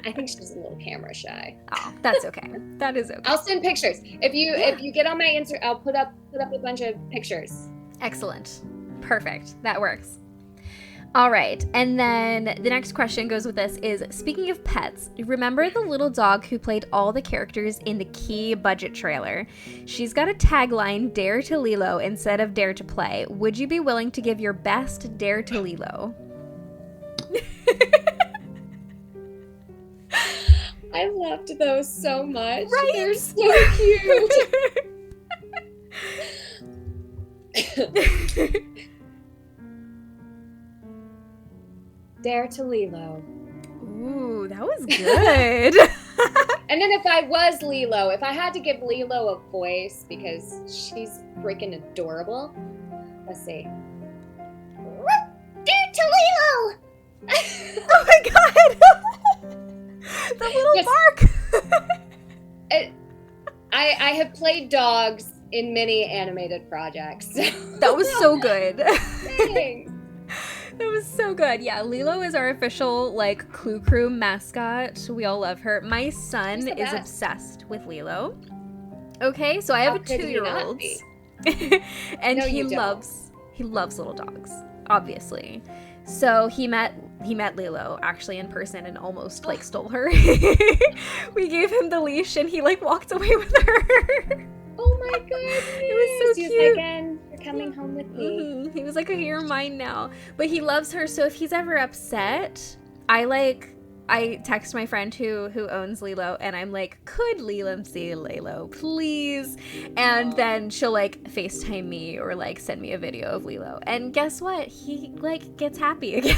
I think she's a little camera shy. Oh, that's okay. That is okay. I'll send pictures. If you get on my Instagram, I'll put up a bunch of pictures. Excellent. Perfect. That works. All right. And then the next question goes with this is, speaking of pets, remember the little dog who played all the characters in the Key budget trailer? She's got a tagline, Dare to Lilo, instead of Dare to Play. Would you be willing to give your best Dare to Lilo? I loved those so much. Right? They're so cute. Dare to Lilo. Ooh, that was good. And then if I was Lilo, if I had to give Lilo a voice, because she's freaking adorable. Let's see. Dare to Lilo! Oh my god! The little bark! I have played dogs in many animated projects. That was so good. Thanks. That was so good. Yeah, Lilo is our official, like, Clue Crew mascot. We all love her. My son is obsessed with Lilo. Okay, so I have a 2-year-old. And No, he loves little dogs, obviously. So he met Lilo actually in person and almost like stole her. We gave him the leash and he like walked away with her. Oh my goodness. It was so cute. Like, again, you're coming home with me. Mm-hmm. He was like, okay, you're mine now. But he loves her, so if he's ever upset, I text my friend who owns Lilo, and I'm like, could Leland see Lilo, please? And then she'll like FaceTime me or like send me a video of Lilo. And guess what? He like gets happy again.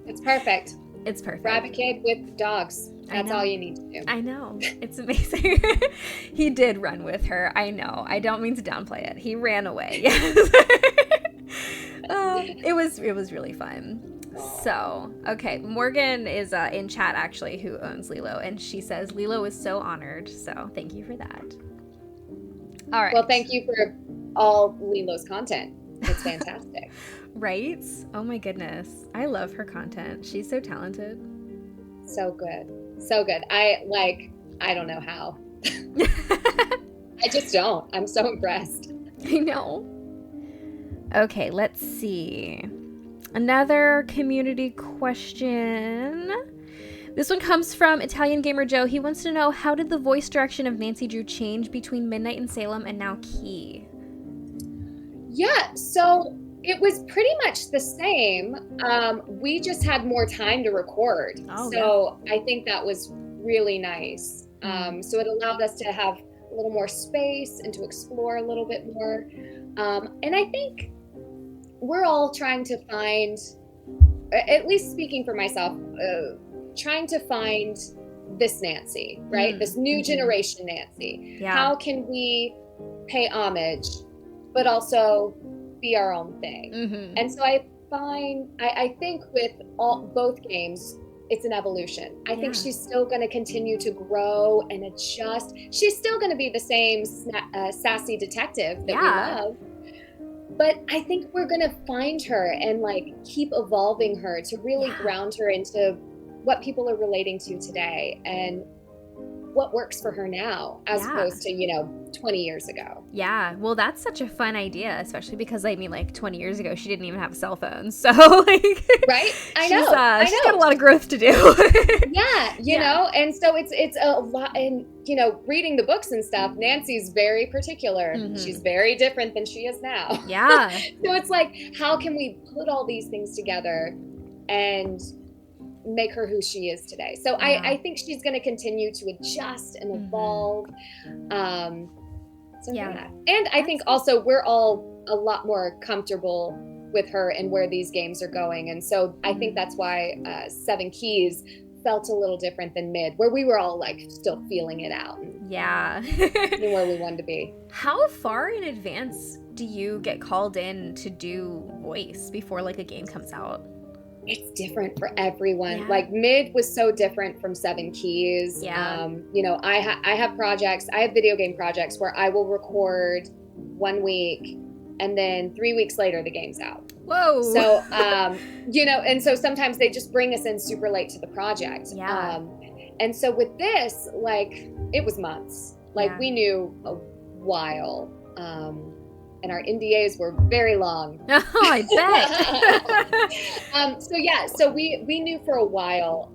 It's perfect. It's perfect. Rabbit kid with dogs. That's all you need to do. I know. It's amazing. He did run with her. I know. I don't mean to downplay it. He ran away. Yes. It was really fun. So, okay, Morgan is in chat, actually, who owns Lilo, and she says Lilo is so honored, so thank you for that. All right. Well, thank you for all Lilo's content. It's fantastic. Right? Oh my goodness. I love her content. She's so talented. So good. So good. I don't know how. I just don't. I'm so impressed. I know. Okay, let's see. Another community question. This one comes from Italian Gamer Joe. He wants to know, how did the voice direction of Nancy Drew change between Midnight in Salem and now Key? Yeah, so it was pretty much the same. We just had more time to record. I think that was really nice. So it allowed us to have a little more space and to explore a little bit more. And I think we're all trying to find, at least speaking for myself, trying to find this Nancy, right? This new generation Nancy. Yeah. How can we pay homage, but also be our own thing? And so I think with both games, it's an evolution. I think she's still going to continue to grow and adjust. She's still going to be the same sassy detective that we love. But I think we're going to find her and keep evolving her to really ground her into what people are relating to today and what works for her now, as opposed to, 20 years ago. Yeah. Well, that's such a fun idea, especially because 20 years ago, she didn't even have cell phones. So right. I know. She's got a lot of growth to do. You know, and so it's a lot. And, reading the books and stuff, Nancy's very particular. She's very different than she is now. Yeah. So it's how can we put all these things together and make her who she is today? So I think she's going to continue to adjust and evolve. And I think also we're all a lot more comfortable with her and where these games are going. And so I think that's why 7 Keys felt a little different than Mid, where we were all still feeling it out. And where we wanted to be. How far in advance do you get called in to do voice before a game comes out? It's different for everyone. Mid was so different from 7 Keys. I have projects, I have video game projects where I will record 1 week and then 3 weeks later the game's out. Whoa. So, and so sometimes they just bring us in super late to the project. And so with this, it was months. We knew a while. And our NDAs were very long. Oh, I bet. So we knew for a while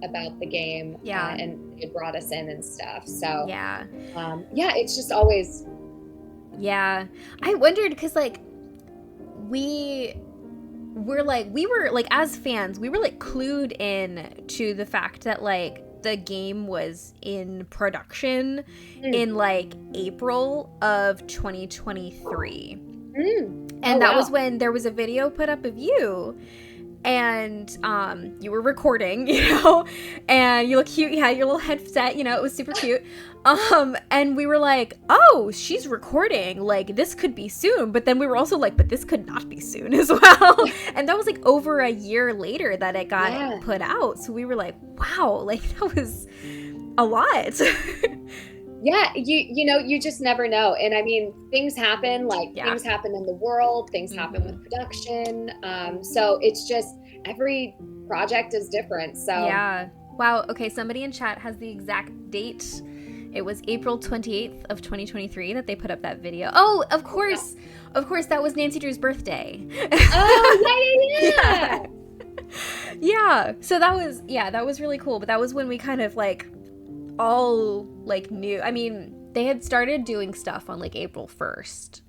about the game. And it brought us in and stuff. So it's just always. Yeah, I wondered because we were as fans, we were clued in to the fact that the game was in production in April of 2023. And that was when there was a video put up of you and you were recording, and you look cute. You had your little headset, it was super cute. And we were like, oh, she's recording, this could be soon. But then we were also but this could not be soon as well. And that was over a year later that it got put out. So we were like, wow, that was a lot. Yeah, you just never know. And I mean, things happen, things happen in the world, things happen with production. So it's just, every project is different. So yeah. Wow. Okay. Somebody in chat has the exact date. It was April 28th of 2023 that they put up that video. Oh, of course. Of course, that was Nancy Drew's birthday. Oh, yeah. Yeah. So that was really cool. But that was when we kind of all knew. I mean, they had started doing stuff on April 1st.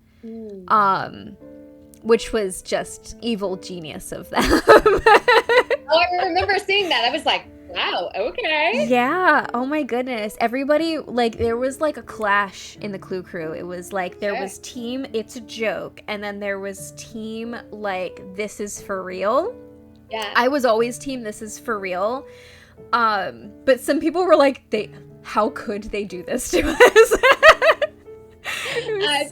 Which was just evil genius of them. Oh, I remember seeing that. I was like, wow, okay. Yeah. Oh my goodness. Everybody, there was a clash in the Clue Crew. It was there was team It's a Joke, and then there was team This Is For Real. Yeah. I was always team This Is For Real. But some people were like, how could they do this to us? I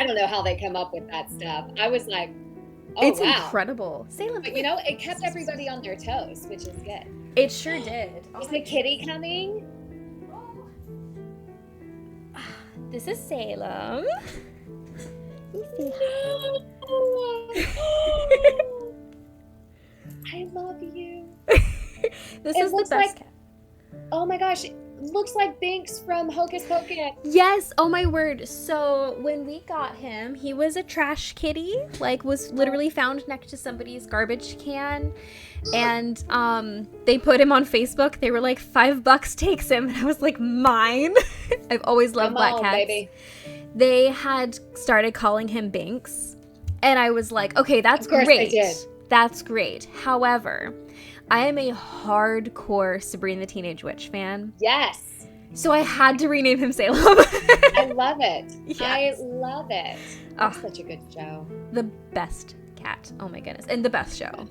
don't know how they come up with that stuff. I was like, oh, it's wow. incredible. Salem, but you know, it kept everybody on their toes, which is good. It sure did. Is the kitty coming? This is Salem. No. I love you. This is the best cat. Oh my gosh, it looks like Binks from Hocus Pocus. Yes, oh my word. So when we got him, he was a trash kitty, like was literally found next to somebody's garbage can. And they put him on Facebook. They were like, $5 takes him. And I was like, mine. I've always loved black cats. Baby. They had started calling him Binks. And I was like, okay, that's of course great. They did. That's great. However, I am a hardcore Sabrina the Teenage Witch fan. Yes. So I had to rename him Salem. I love it. Yes. I love it. That's such a good show. The best cat. Oh my goodness. And the best show.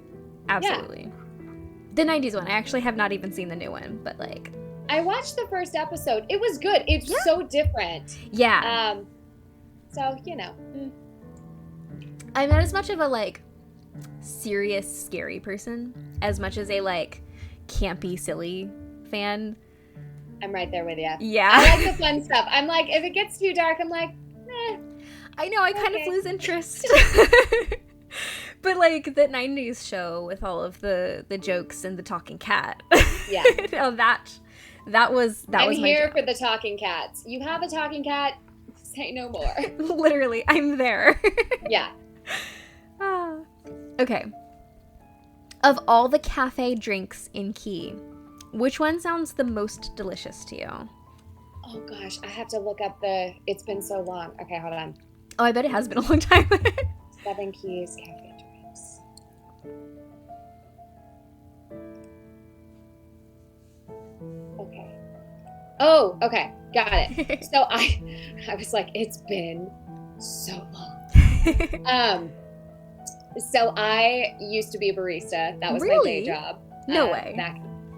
Absolutely. Yeah. The 90s one. I actually have not even seen the new one, but like. I watched the first episode. It was good. It's so different. Yeah. So, you know. I'm not as much of a like serious, scary person as much as a like campy, silly fan. I'm right there with you. Yeah. I like the fun stuff. I'm like, if it gets too dark, I'm like, eh. I know, I kind of lose interest. But like the 90s show with all of the jokes and the talking cat. Yeah. No, that was I'm my here joke. for the talking cats. You have a talking cat, say no more. Literally, I'm there. Yeah. Okay. Of all the cafe drinks in Key, which one sounds the most delicious to you? Oh gosh, I have to look up it's been so long. Okay, hold on. Oh, I bet it has been a long time. 7 Keys cafe drinks. Okay. Oh, okay. Got it. So I was like, it's been so long. So I used to be a barista. That was my day job. No way.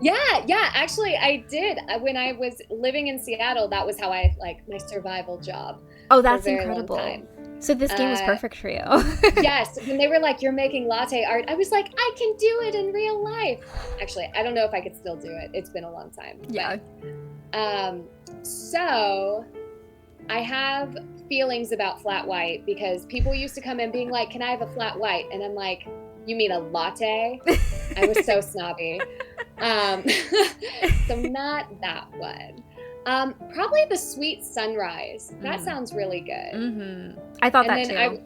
Yeah. Actually, I did. When I was living in Seattle, that was how I my survival job. Oh, that's incredible. So this game was perfect for you. Yes. When they were like, you're making latte art, I was like, I can do it in real life. Actually, I don't know if I could still do it. It's been a long time. Yeah. But, so I have feelings about flat white because people used to come in being like, can I have a flat white? And I'm like, you mean a latte? I was so snobby. So not that one. Probably the sweet sunrise. That sounds really good. Mm-hmm. I thought that too.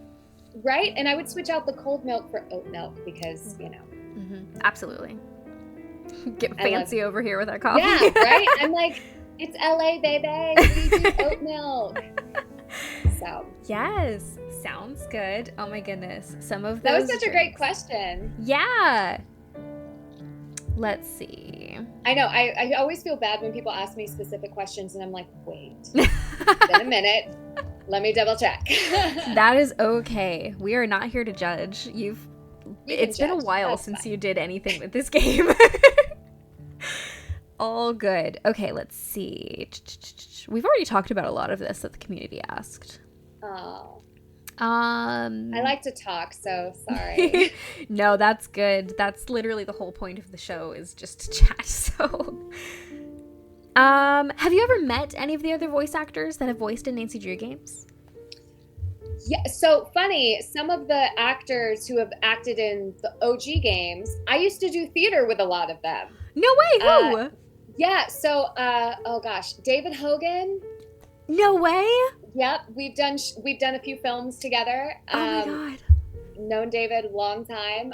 Right? And I would switch out the cold milk for oat milk because, you know. Mm-hmm. Absolutely. Get fancy over here with our coffee. Yeah, right? I'm like, it's LA, baby. We do oat milk. So. Yes. Sounds good. Oh my goodness. Some of those. That was such a great question. Yeah. Let's see. I know. I always feel bad when people ask me specific questions and I'm like, wait, in a minute. Let me double check. That is okay. We are not here to judge. It's been a while since you did anything with this game. All good. Okay, let's see. We've already talked about a lot of this that the community asked. Oh. I like to talk, so sorry. No, that's good. That's literally the whole point of the show is just to chat. So, have you ever met any of the other voice actors that have voiced in Nancy Drew games? Yeah, so funny. Some of the actors who have acted in the OG games, I used to do theater with a lot of them. No way. Who? Yeah. So, oh gosh, David Hogan. No way. Yep, we've done a few films together. Oh my god. Known David a long time.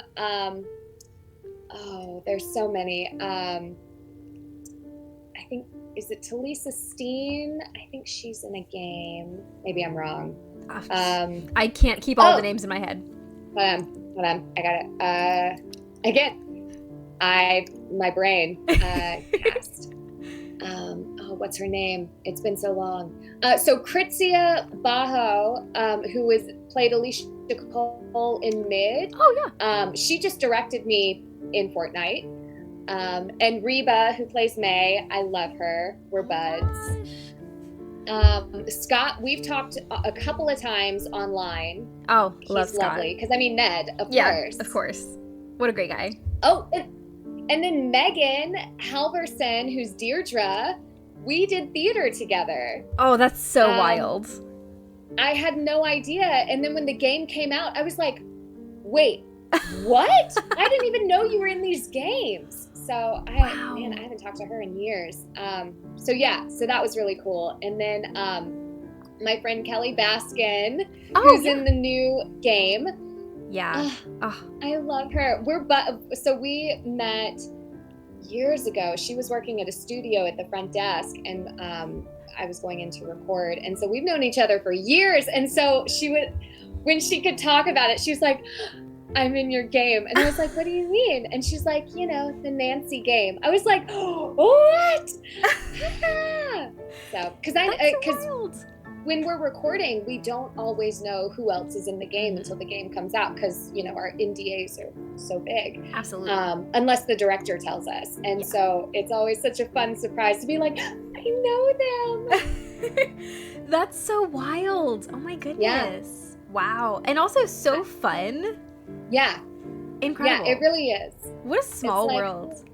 There's so many. I think, is it Talisa Steen? I think she's in a game. Maybe I'm wrong. I can't keep all the names in my head. Hold on. I got it. Again, my brain cast. What's her name? It's been so long. So Kritzia Bajo, who played Alicia Cole in Mid. Oh yeah. She just directed me in Fortnite. And Reba, who plays May, I love her. We're buds. Scott, we've talked a couple of times online. Oh, He's love Scott. lovely. Because, I mean, Ned, of Yeah, course. of course. What a great guy. Oh, and then Megan Halverson, who's Deirdre, we did theater together. Oh, that's so wild. I had no idea. And then when the game came out, I was like, wait, what? I didn't even know you were in these games. So I haven't talked to her in years. So that was really cool. And then my friend Kelly Baskin, who's in the new game. Yeah. I love her. So we met years ago. She was working at a studio at the front desk, and I was going in to record. And so we've known each other for years. And so when she could talk about it, she was like, I'm in your game. And I was like, what do you mean? And she's like, the Nancy game. I was like, oh, what? So, because when we're recording, we don't always know who else is in the game until the game comes out, because, our NDAs are so big. Absolutely. Unless the director tells us. And so it's always such a fun surprise to be like, I know them. That's so wild. Oh my goodness. Yeah. Wow. And also so fun. Yeah. Incredible. Yeah, it really is. What a small world.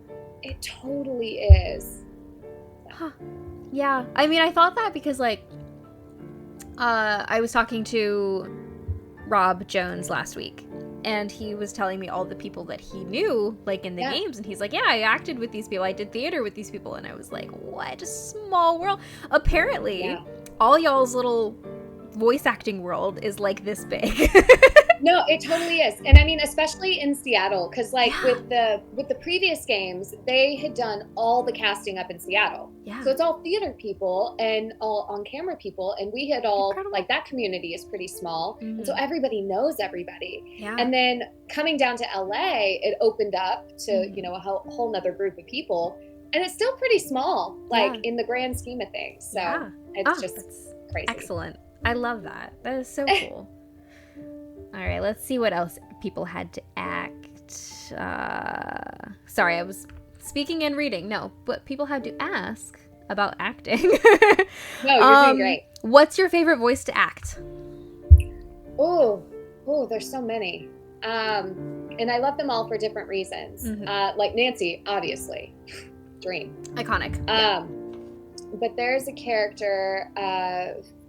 It totally is. Huh. Yeah. I mean, I thought that because, I was talking to Rob Jones last week, and he was telling me all the people that he knew, in the games, and he's like, yeah, I acted with these people. I did theater with these people. And I was like, what a small world. Apparently, all y'all's little voice acting world is this big. No, it totally is. And I mean, especially in Seattle, because with the previous games, they had done all the casting up in Seattle. Yeah. So it's all theater people and all on camera people. And we had all, that community is pretty small. Mm-hmm. And so everybody knows everybody. Yeah. And then coming down to LA, it opened up to, a whole nother group of people. And it's still pretty small, in the grand scheme of things. So it's just crazy. Excellent. I love that. That is so cool. All right, let's see what else people had to act. Sorry, I was speaking and reading. No, but people had to ask about acting. No, you're doing great. What's your favorite voice to act? Oh, there's so many. And I love them all for different reasons. Mm-hmm. Like Nancy, obviously. Dream. Iconic. But there's a character,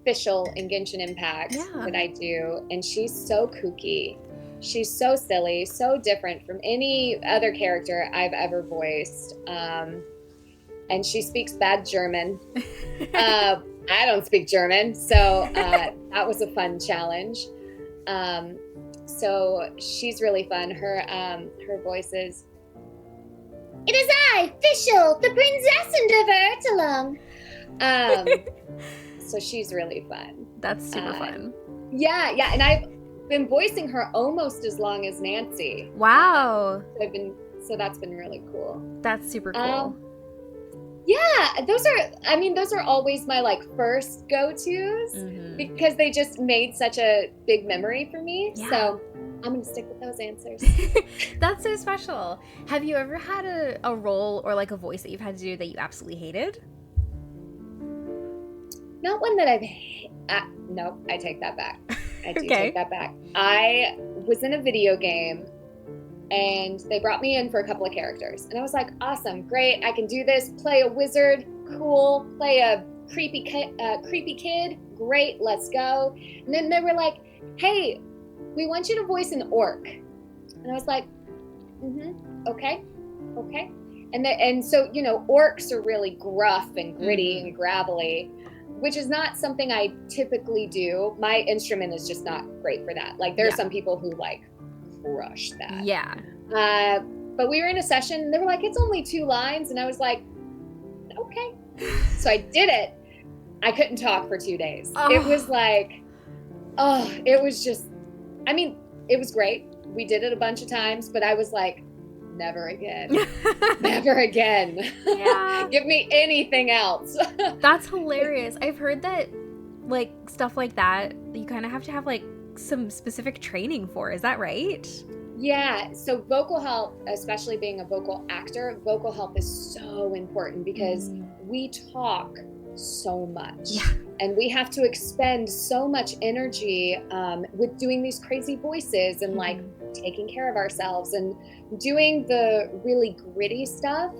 Official in Genshin Impact that I do, and she's so kooky. She's so silly, so different from any other character I've ever voiced. And she speaks bad German. I don't speak German, so that was a fun challenge. So she's really fun. Her voice is, "It is I, Official, the Princess and of Ertelung." So she's really fun. That's super fun. Yeah, and I've been voicing her almost as long as Nancy. Wow. So that's been really cool. That's super cool. Yeah, those are always my first go-tos, because they just made such a big memory for me. Yeah. So I'm going to stick with those answers. That's so special. Have you ever had a role or a voice that you've had to do that you absolutely hated? Not one that no, I take that back. I do take that back. I was in a video game, and they brought me in for a couple of characters. And I was like, awesome, great, I can do this. Play a wizard, cool. Play a creepy kid, great, let's go. And then they were like, hey, we want you to voice an orc. And I was like, okay. And so, orcs are really gruff and gritty and gravelly, which is not something I typically do. My instrument is just not great for that. There are some people who crush that. Yeah. But we were in a session, and they were like, it's only 2 lines. And I was like, okay. So I did it. I couldn't talk for 2 days. Oh. It was it was just, it was great. We did it a bunch of times, but I was like, never again. Never again. Yeah. Give me anything else. That's hilarious. I've heard that stuff like that, you kind of have to have some specific training for. Is that right? Yeah, so vocal health, especially being a vocal actor, vocal health is so important because we talk so much. Yeah. And we have to expend so much energy with doing these crazy voices and like taking care of ourselves and doing the really gritty stuff.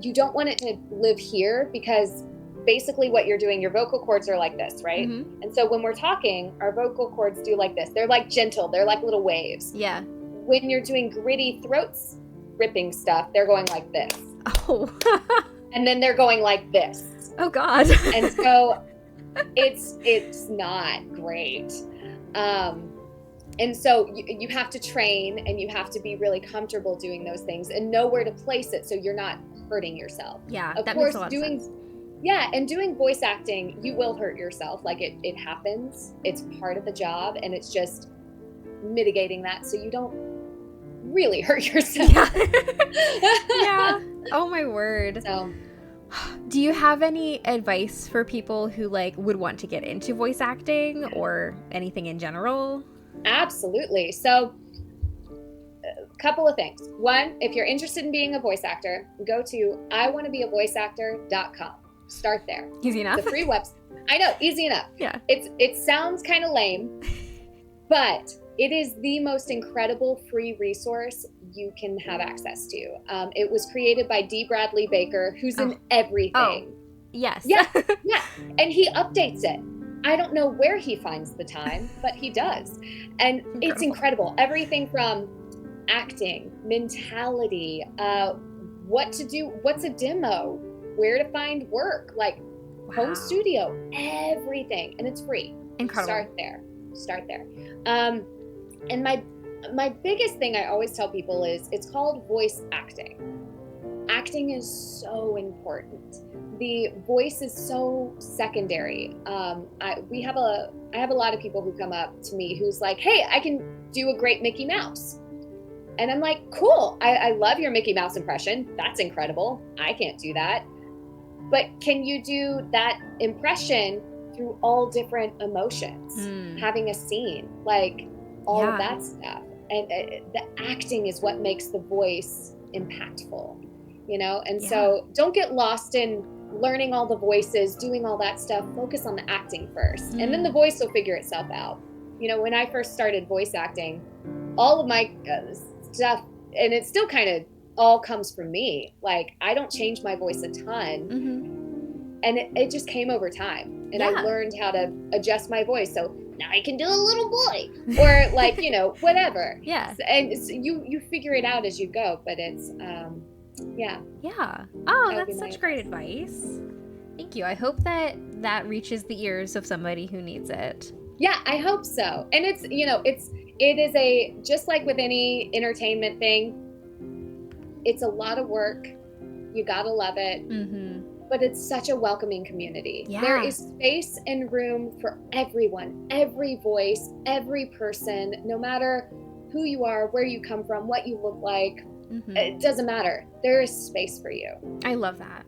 You don't want it to live here because basically what you're doing, your vocal cords are like this, right? And so when we're talking, our vocal cords do like this. They're like gentle. They're like little waves. Yeah. When you're doing gritty throat ripping stuff, they're going like this. Oh. And then they're going like this. Oh God. And so it's not great. And so you have to train and you have to be really comfortable doing those things and know where to place it so you're not hurting yourself. Yeah, of that course, makes a lot of sense. Yeah, and doing voice acting, you will hurt yourself. Like it happens. It's part of the job, and it's just mitigating that so you don't really hurt yourself. Yeah. Yeah. Oh my word. So, do you have any advice for people who like would want to get into voice acting or anything in general? Absolutely. So, a couple of things. One, if you're interested in being a voice actor, go to iwannabeavoiceactor.com. Start there. Easy enough. The free website. I know, easy enough. Yeah. It sounds kind of lame, but it is the most incredible free resource you can have access to. It was created by D. Bradley Baker, who's in everything. Oh, yes. Yeah, yeah. And he updates it. I don't know where he finds the time, but he does. And it's incredible. Everything from acting, mentality, what to do, what's a demo, where to find work, like home studio, everything. And it's free. Incredible. Start there. And my biggest thing I always tell people is it's called voice acting. Acting is so important. The voice is so secondary. I have a lot of people who come up to me who's like, hey, I can do a great Mickey Mouse. And I'm like, cool. I love your Mickey Mouse impression. That's incredible. I can't do that. But can you do that impression through all different emotions? Having a scene, like all of that stuff. And the acting is what makes the voice impactful, you know? And so don't get lost in learning all the voices, doing all that stuff. Focus on the acting first. And then the voice will figure itself out. You know, when I first started voice acting, all of my stuff, and it still kind of all comes from me. Like, I don't change my voice a ton. And it just came over time. And I learned how to adjust my voice. So now I can do a little boy or like, you know, whatever. Yeah. And it's, you figure it out as you go, but it's, yeah. Oh, that's such great advice. Thank you. I hope that reaches the ears of somebody who needs it. Yeah, I hope so. And it's, you know, it is just like with any entertainment thing, it's a lot of work. You gotta love it. But it's such a welcoming community. Yeah. There is space and room for everyone, every voice, every person, no matter who you are, where you come from, what you look like. It doesn't matter. There is space for you. I love that.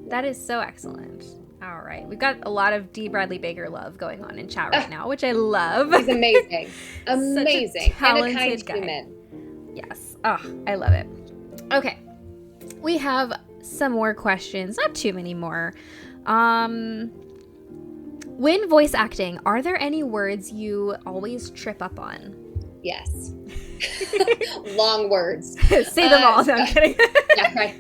That is so excellent. All right. We've got a lot of D. Bradley Baker love going on in chat right now, which I love. He's amazing. Amazing. Talented and a kind guy. human. Yes. I love it. Okay. We have some more questions. Not too many more. When voice acting, are there any words you always trip up on? Yes. Long words. Say them all. No, I'm kidding. Yeah, right.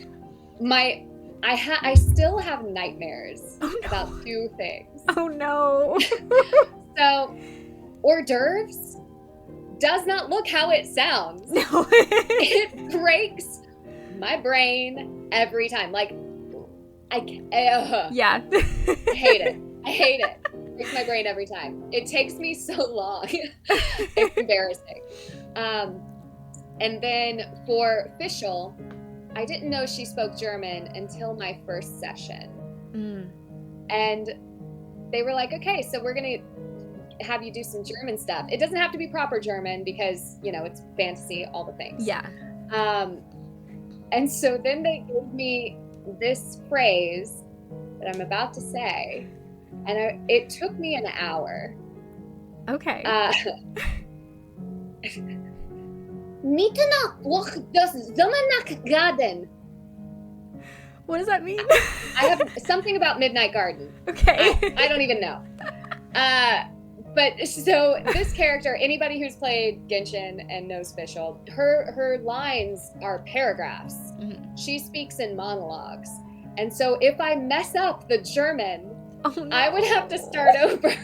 I still have nightmares about two things. Oh no. So, hors d'oeuvres does not look how it sounds. No. It breaks my brain every time. Like, Yeah. I hate it. It breaks my brain every time. It takes me so long. It's embarrassing. And then for official, I didn't know she spoke German until my first session. And they were like, okay, so we're going to have you do some German stuff. It doesn't have to be proper German because, you know, it's fantasy, all the things. Yeah. And so then they gave me this phrase that I'm about to say, and it took me an hour. Okay. Mitana durch das Sommernachtgarten. What does that mean? I have something about Midnight Garden. Okay. I don't even know. But so this character, anybody who's played Genshin and knows Fischl, her lines are paragraphs. Mm-hmm. She speaks in monologues. And so if I mess up the German, no. I would have to start over.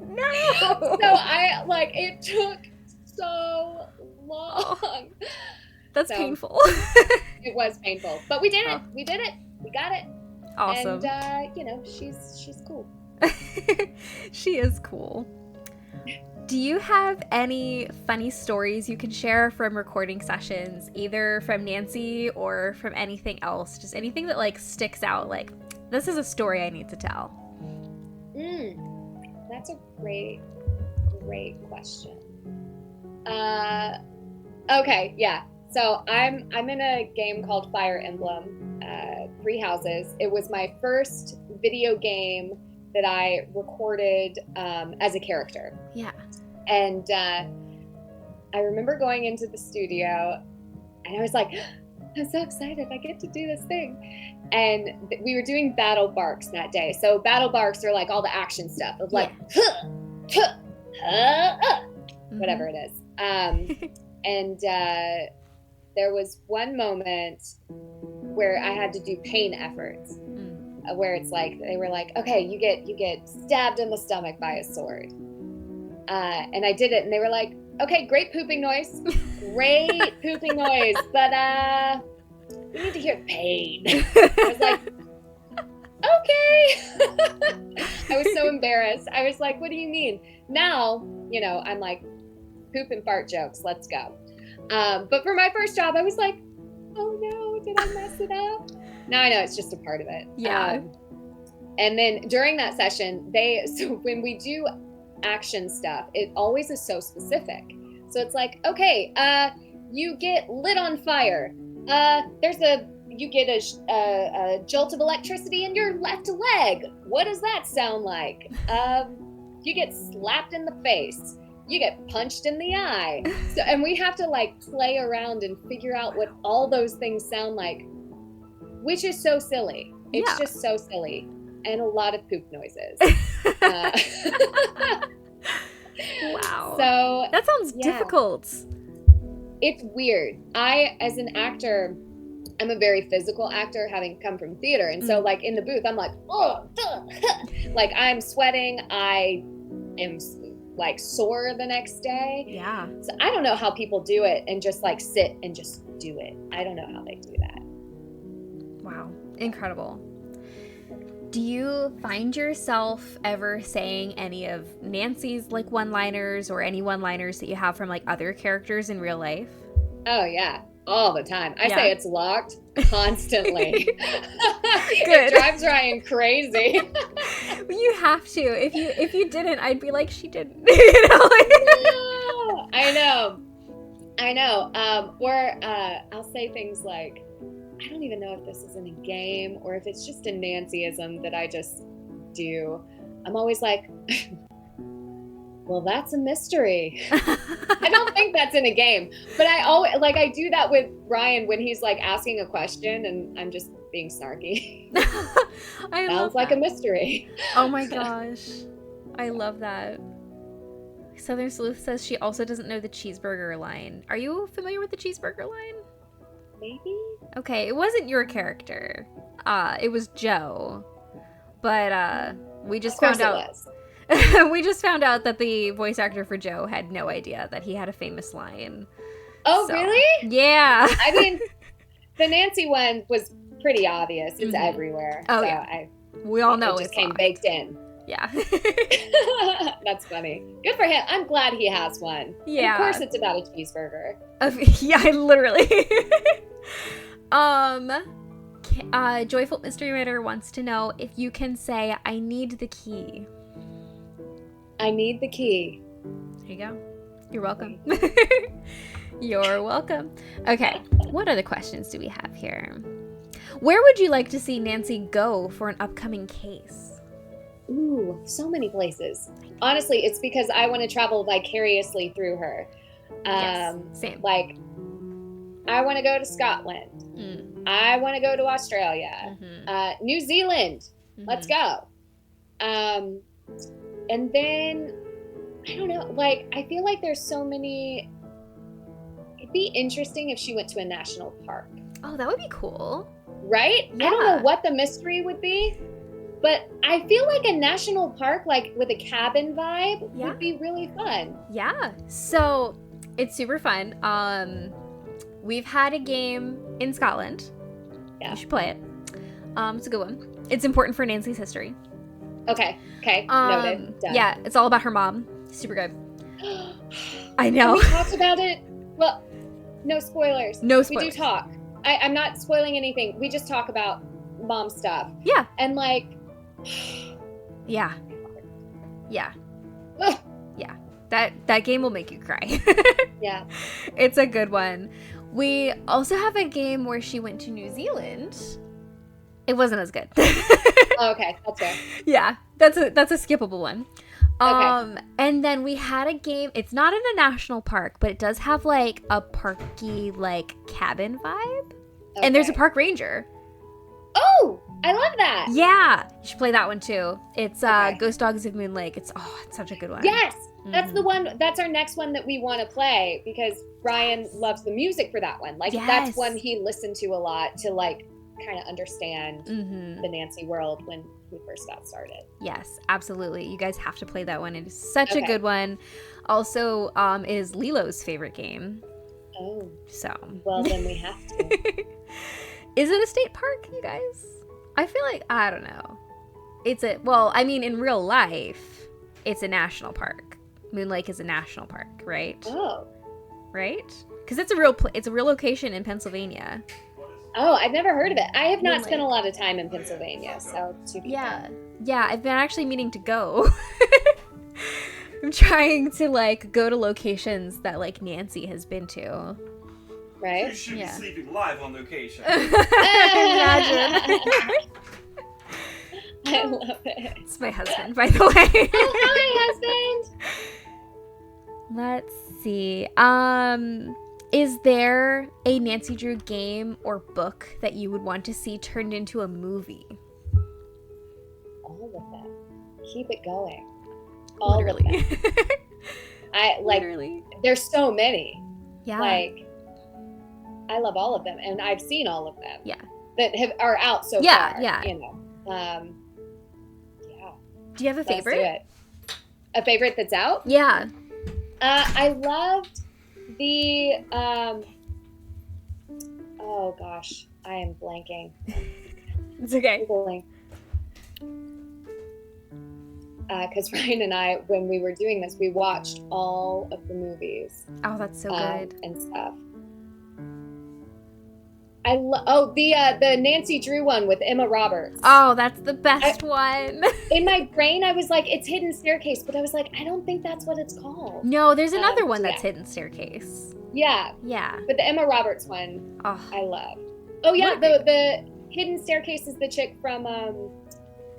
No. So it took so long. That's painful. It was painful, but we did it. We did it. We got it. Awesome. And she's cool. She is cool. Do you have any funny stories you can share from recording sessions, either from Nancy or from anything else? Just anything that like sticks out, like this is a story I need to tell. That's a great question. Okay, yeah. So I'm in a game called Fire Emblem, Three Houses. It was my first video game that I recorded as a character. Yeah. And I remember going into the studio and I was like, I'm so excited. I get to do this thing. And we were doing battle barks that day. So battle barks are like all the action stuff of like, whatever it is. And there was one moment where I had to do pain efforts, where it's like, they were like, okay, you get stabbed in the stomach by a sword. And I did it, and they were like, okay, great pooping noise, but we need to hear pain. I was like, okay. I was so embarrassed. I was like, what do you mean? Now, I'm like, poop and fart jokes, let's go. But for my first job, I was like, oh no, did I mess it up? Now I know it's just a part of it. Yeah. And then during that session, so when we do action stuff, it always is so specific. So it's like, okay, you get lit on fire. You get a jolt of electricity in your left leg. What does that sound like? You get slapped in the face. You get punched in the eye. So, and we have to like play around and figure out what all those things sound like, which is so silly. It's just so silly. And a lot of poop noises. Wow. So that sounds difficult. It's weird. I, as an actor, I'm a very physical actor, having come from theater. And so like in the booth, I'm like, oh, like I'm sweating. I am like sore the next day. Yeah. So I don't know how people do it and just like sit and just do it. I don't know how they do that. Wow. Incredible. Do you find yourself ever saying any of Nancy's like one-liners or any one-liners that you have from like other characters in real life? Oh yeah. All the time. I say it's locked constantly. It drives Ryan crazy. You have to. If you didn't, I'd be like, she didn't. I know. Or I'll say things like, I don't even know if this is in a game or if it's just a Nancyism that I just do. I'm always like, well, that's a mystery. I don't think that's in a game, but I always I do that with Ryan when he's like asking a question and I'm just being snarky. Sounds like a mystery. Oh my gosh. I love that. Southern Sleuth says she also doesn't know the cheeseburger line. Are you familiar with the cheeseburger line? Maybe. Okay, it wasn't your character. It was Joe. But we just found out. We just found out that the voice actor for Joe had no idea that he had a famous line. Oh, so, really? Yeah. I mean, the Nancy one was pretty obvious. It's everywhere. Oh, so yeah. We all know it just came baked in. Yeah. That's funny. Good for him. I'm glad he has one. Yeah. And of course it's about a cheeseburger. Yeah, literally. Joyful Mystery Writer wants to know if you can say, I need the key. I need the key. There you go. You're welcome. You're welcome. Okay, what other questions do we have here? Where would you like to see Nancy go for an upcoming case? Ooh, so many places. Honestly, it's because I want to travel vicariously through her. Yes, same. Like, I want to go to Scotland. I want to go to Australia. New Zealand. Let's go. And then, I don't know, like, I feel like there's so many. It'd be interesting if she went to a national park. Oh, that would be cool. Right? Yeah. I don't know what the mystery would be, but I feel like a national park, like with a cabin vibe, would be really fun. Yeah. So it's super fun. We've had a game in Scotland. Yeah. You should play it. It's a good one. It's important for Nancy's history. Okay. Noted. Done. Yeah, it's all about her mom. Super good. I know. And we talked about it. Well, no spoilers. No spoilers. We do talk. I'm not spoiling anything. We just talk about mom stuff. Yeah. And like. Yeah. Yeah. Yeah. That game will make you cry. Yeah. It's a good one. We also have a game where she went to New Zealand. It wasn't as good. Okay, that's fair. Yeah, that's a skippable one. Okay. And then we had a game. It's not in a national park, but it does have like a parky like cabin vibe. Okay. And there's a park ranger. Oh, I love that. Yeah, you should play that one too. It's Ghost Dogs of Moon Lake. It's such a good one. Yes, that's the one. That's our next one that we want to play because Brian loves the music for that one. Like that's one he listened to a lot to like kind of understand the Nancy world when we first got started. Yes, absolutely. You guys have to play that one. It is such a good one. Also, is Lilo's favorite game. Oh. So. Well, then we have to. Is it a state park, you guys? I feel like, I don't know. In real life, it's a national park. Moon Lake is a national park, right? Oh. Right? Because it's a real location in Pennsylvania. Oh, I've never heard of it. I have not spent a lot of time in Pennsylvania, so to be fair. Yeah, I've been actually meaning to go. I'm trying to like go to locations that like Nancy has been to. Right? You should be sleeping live on location. Imagine. I love it. It's my husband, by the way. Oh, hi, husband. Let's see. Is there a Nancy Drew game or book that you would want to see turned into a movie? All of them. Keep it going. Literally. Of them. Literally. There's so many. Yeah. Like, I love all of them, and I've seen all of them. Yeah. That are out so far. Yeah. You know. Yeah. Do you have a favorite? Let's do it. A favorite that's out? Yeah. I loved the oh gosh, I am blanking. It's okay. Because Ryan and I, when we were doing this, we watched all of the movies. Oh, that's so good. And stuff. The Nancy Drew one with Emma Roberts. Oh, that's the best one. In my brain, I was like, it's Hidden Staircase, but I was like, I don't think that's what it's called. No, there's another one that's Hidden Staircase. Yeah. Yeah. But the Emma Roberts one, I love. Oh yeah, the Hidden Staircase is the chick from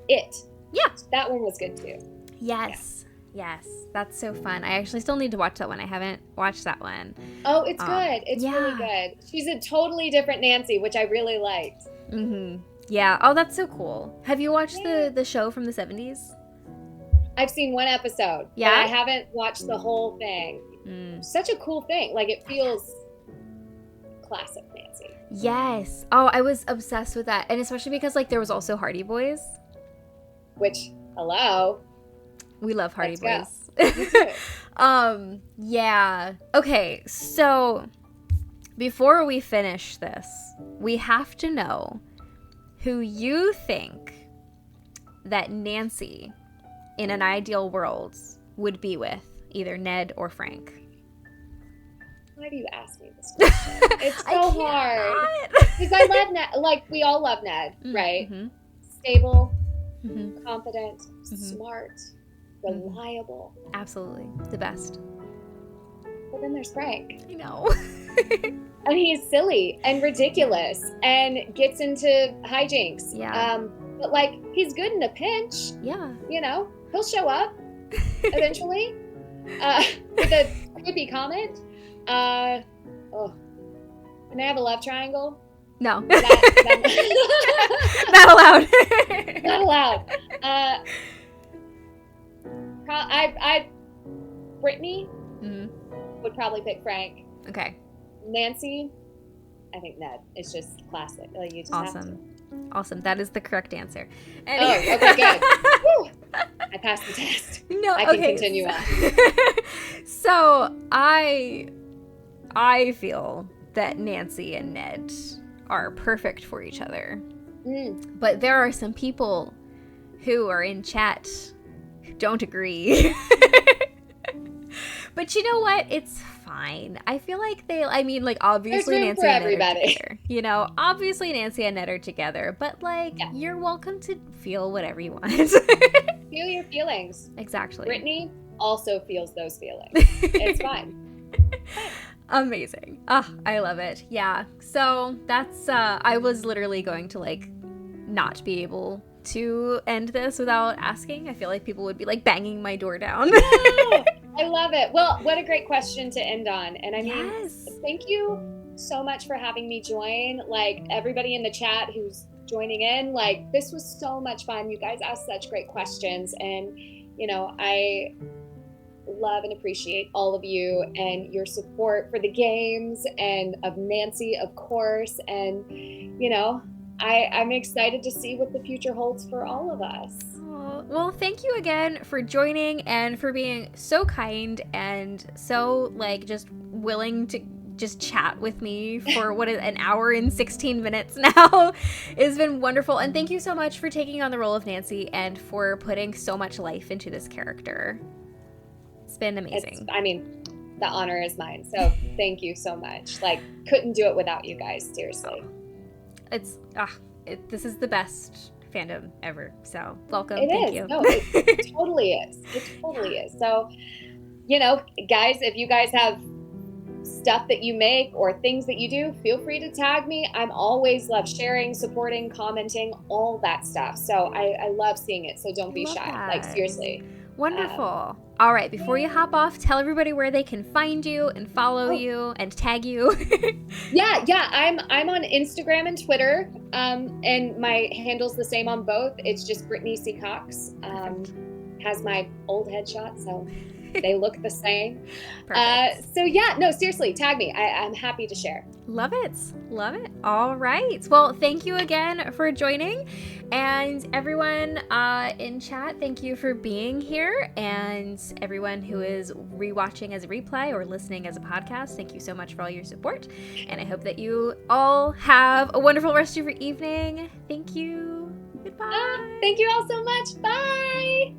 It. Yeah. That one was good too. Yes. Yes. That's so fun. I actually still need to watch that one. I haven't watched that one. Oh, it's good. It's really good. She's a totally different Nancy, which I really liked. Yeah. Oh, that's so cool. Have you watched the show from the 70s? I've seen one episode. Yeah. But I haven't watched the whole thing. Such a cool thing. Like, it feels classic Nancy. Yes. Oh, I was obsessed with that. And especially because, like, there was also Hardy Boys. Which, hello. We love Hardy Boys. Yeah. Okay, so before we finish this, we have to know who you think that Nancy, in an ideal world, would be with, either Ned or Frank. Why do you ask me this question? It's so hard. Because I love Ned. Like, we all love Ned, right? Stable, confident, smart, reliable. Absolutely. The best. But then there's Frank. I know. And he's silly and ridiculous and gets into hijinks. Yeah. But, like, he's good in a pinch. Yeah. You know, he'll show up eventually with a quippy comment. Oh, can I have a love triangle? No. That- Not allowed. Not allowed. I Brittany Mhm. would probably pick Frank. Okay. Nancy, I think Ned. It's just classic. Like, you just have to. Awesome. Awesome. That is the correct answer. Oh, okay, good. Woo. I passed the test. No, I can okay. continue on. So I feel that Nancy and Ned are perfect for each other. Mm. But there are some people who are in chat who don't agree. But you know what? It's fine. I feel like obviously There's room Nancy for and Ned are everybody. together. You know, obviously Nancy and Ned are together, but Yeah. you're welcome to feel whatever you want. Feel your feelings. Exactly. Brittany also feels those feelings. It's fine. Amazing. Oh, I love it. Yeah. So that's I was literally going to not be able to end this without asking. I feel like people would be banging my door down. No, I love it. Well, what a great question to end on. And I mean, Yes. thank you so much for having me join. Everybody in the chat who's joining in, this was so much fun. You guys asked such great questions, and I love and appreciate all of you and your support for the games and of Nancy, of course. And I'm excited to see what the future holds for all of us. Oh, well, thank you again for joining and for being so kind and so just willing to just chat with me for what is an hour and 16 minutes now. It's been wonderful. And thank you so much for taking on the role of Nancy and for putting so much life into this character. It's been amazing. The honor is mine. So thank you so much. Couldn't do it without you guys. Seriously. This is the best fandom ever. So welcome. It Thank is. you. No, it totally is. It totally is. So, guys, if you guys have stuff that you make or things that you do, feel free to tag me. I'm always love sharing, supporting, commenting, all that stuff. So I love seeing it. So don't be shy. That. Seriously. Wonderful. All right, before you hop off, tell everybody where they can find you and follow you and tag you. Yeah. I'm on Instagram and Twitter, and my handle's the same on both. It's just Brittany Cox. Has my old headshot, so they look the same. Seriously, tag me. I'm happy to share. Love it. Love it. All right. Well, thank you again for joining. And everyone in chat, thank you for being here. And everyone who is rewatching as a replay or listening as a podcast, thank you so much for all your support. And I hope that you all have a wonderful rest of your evening. Thank you. Goodbye. Thank you all so much. Bye.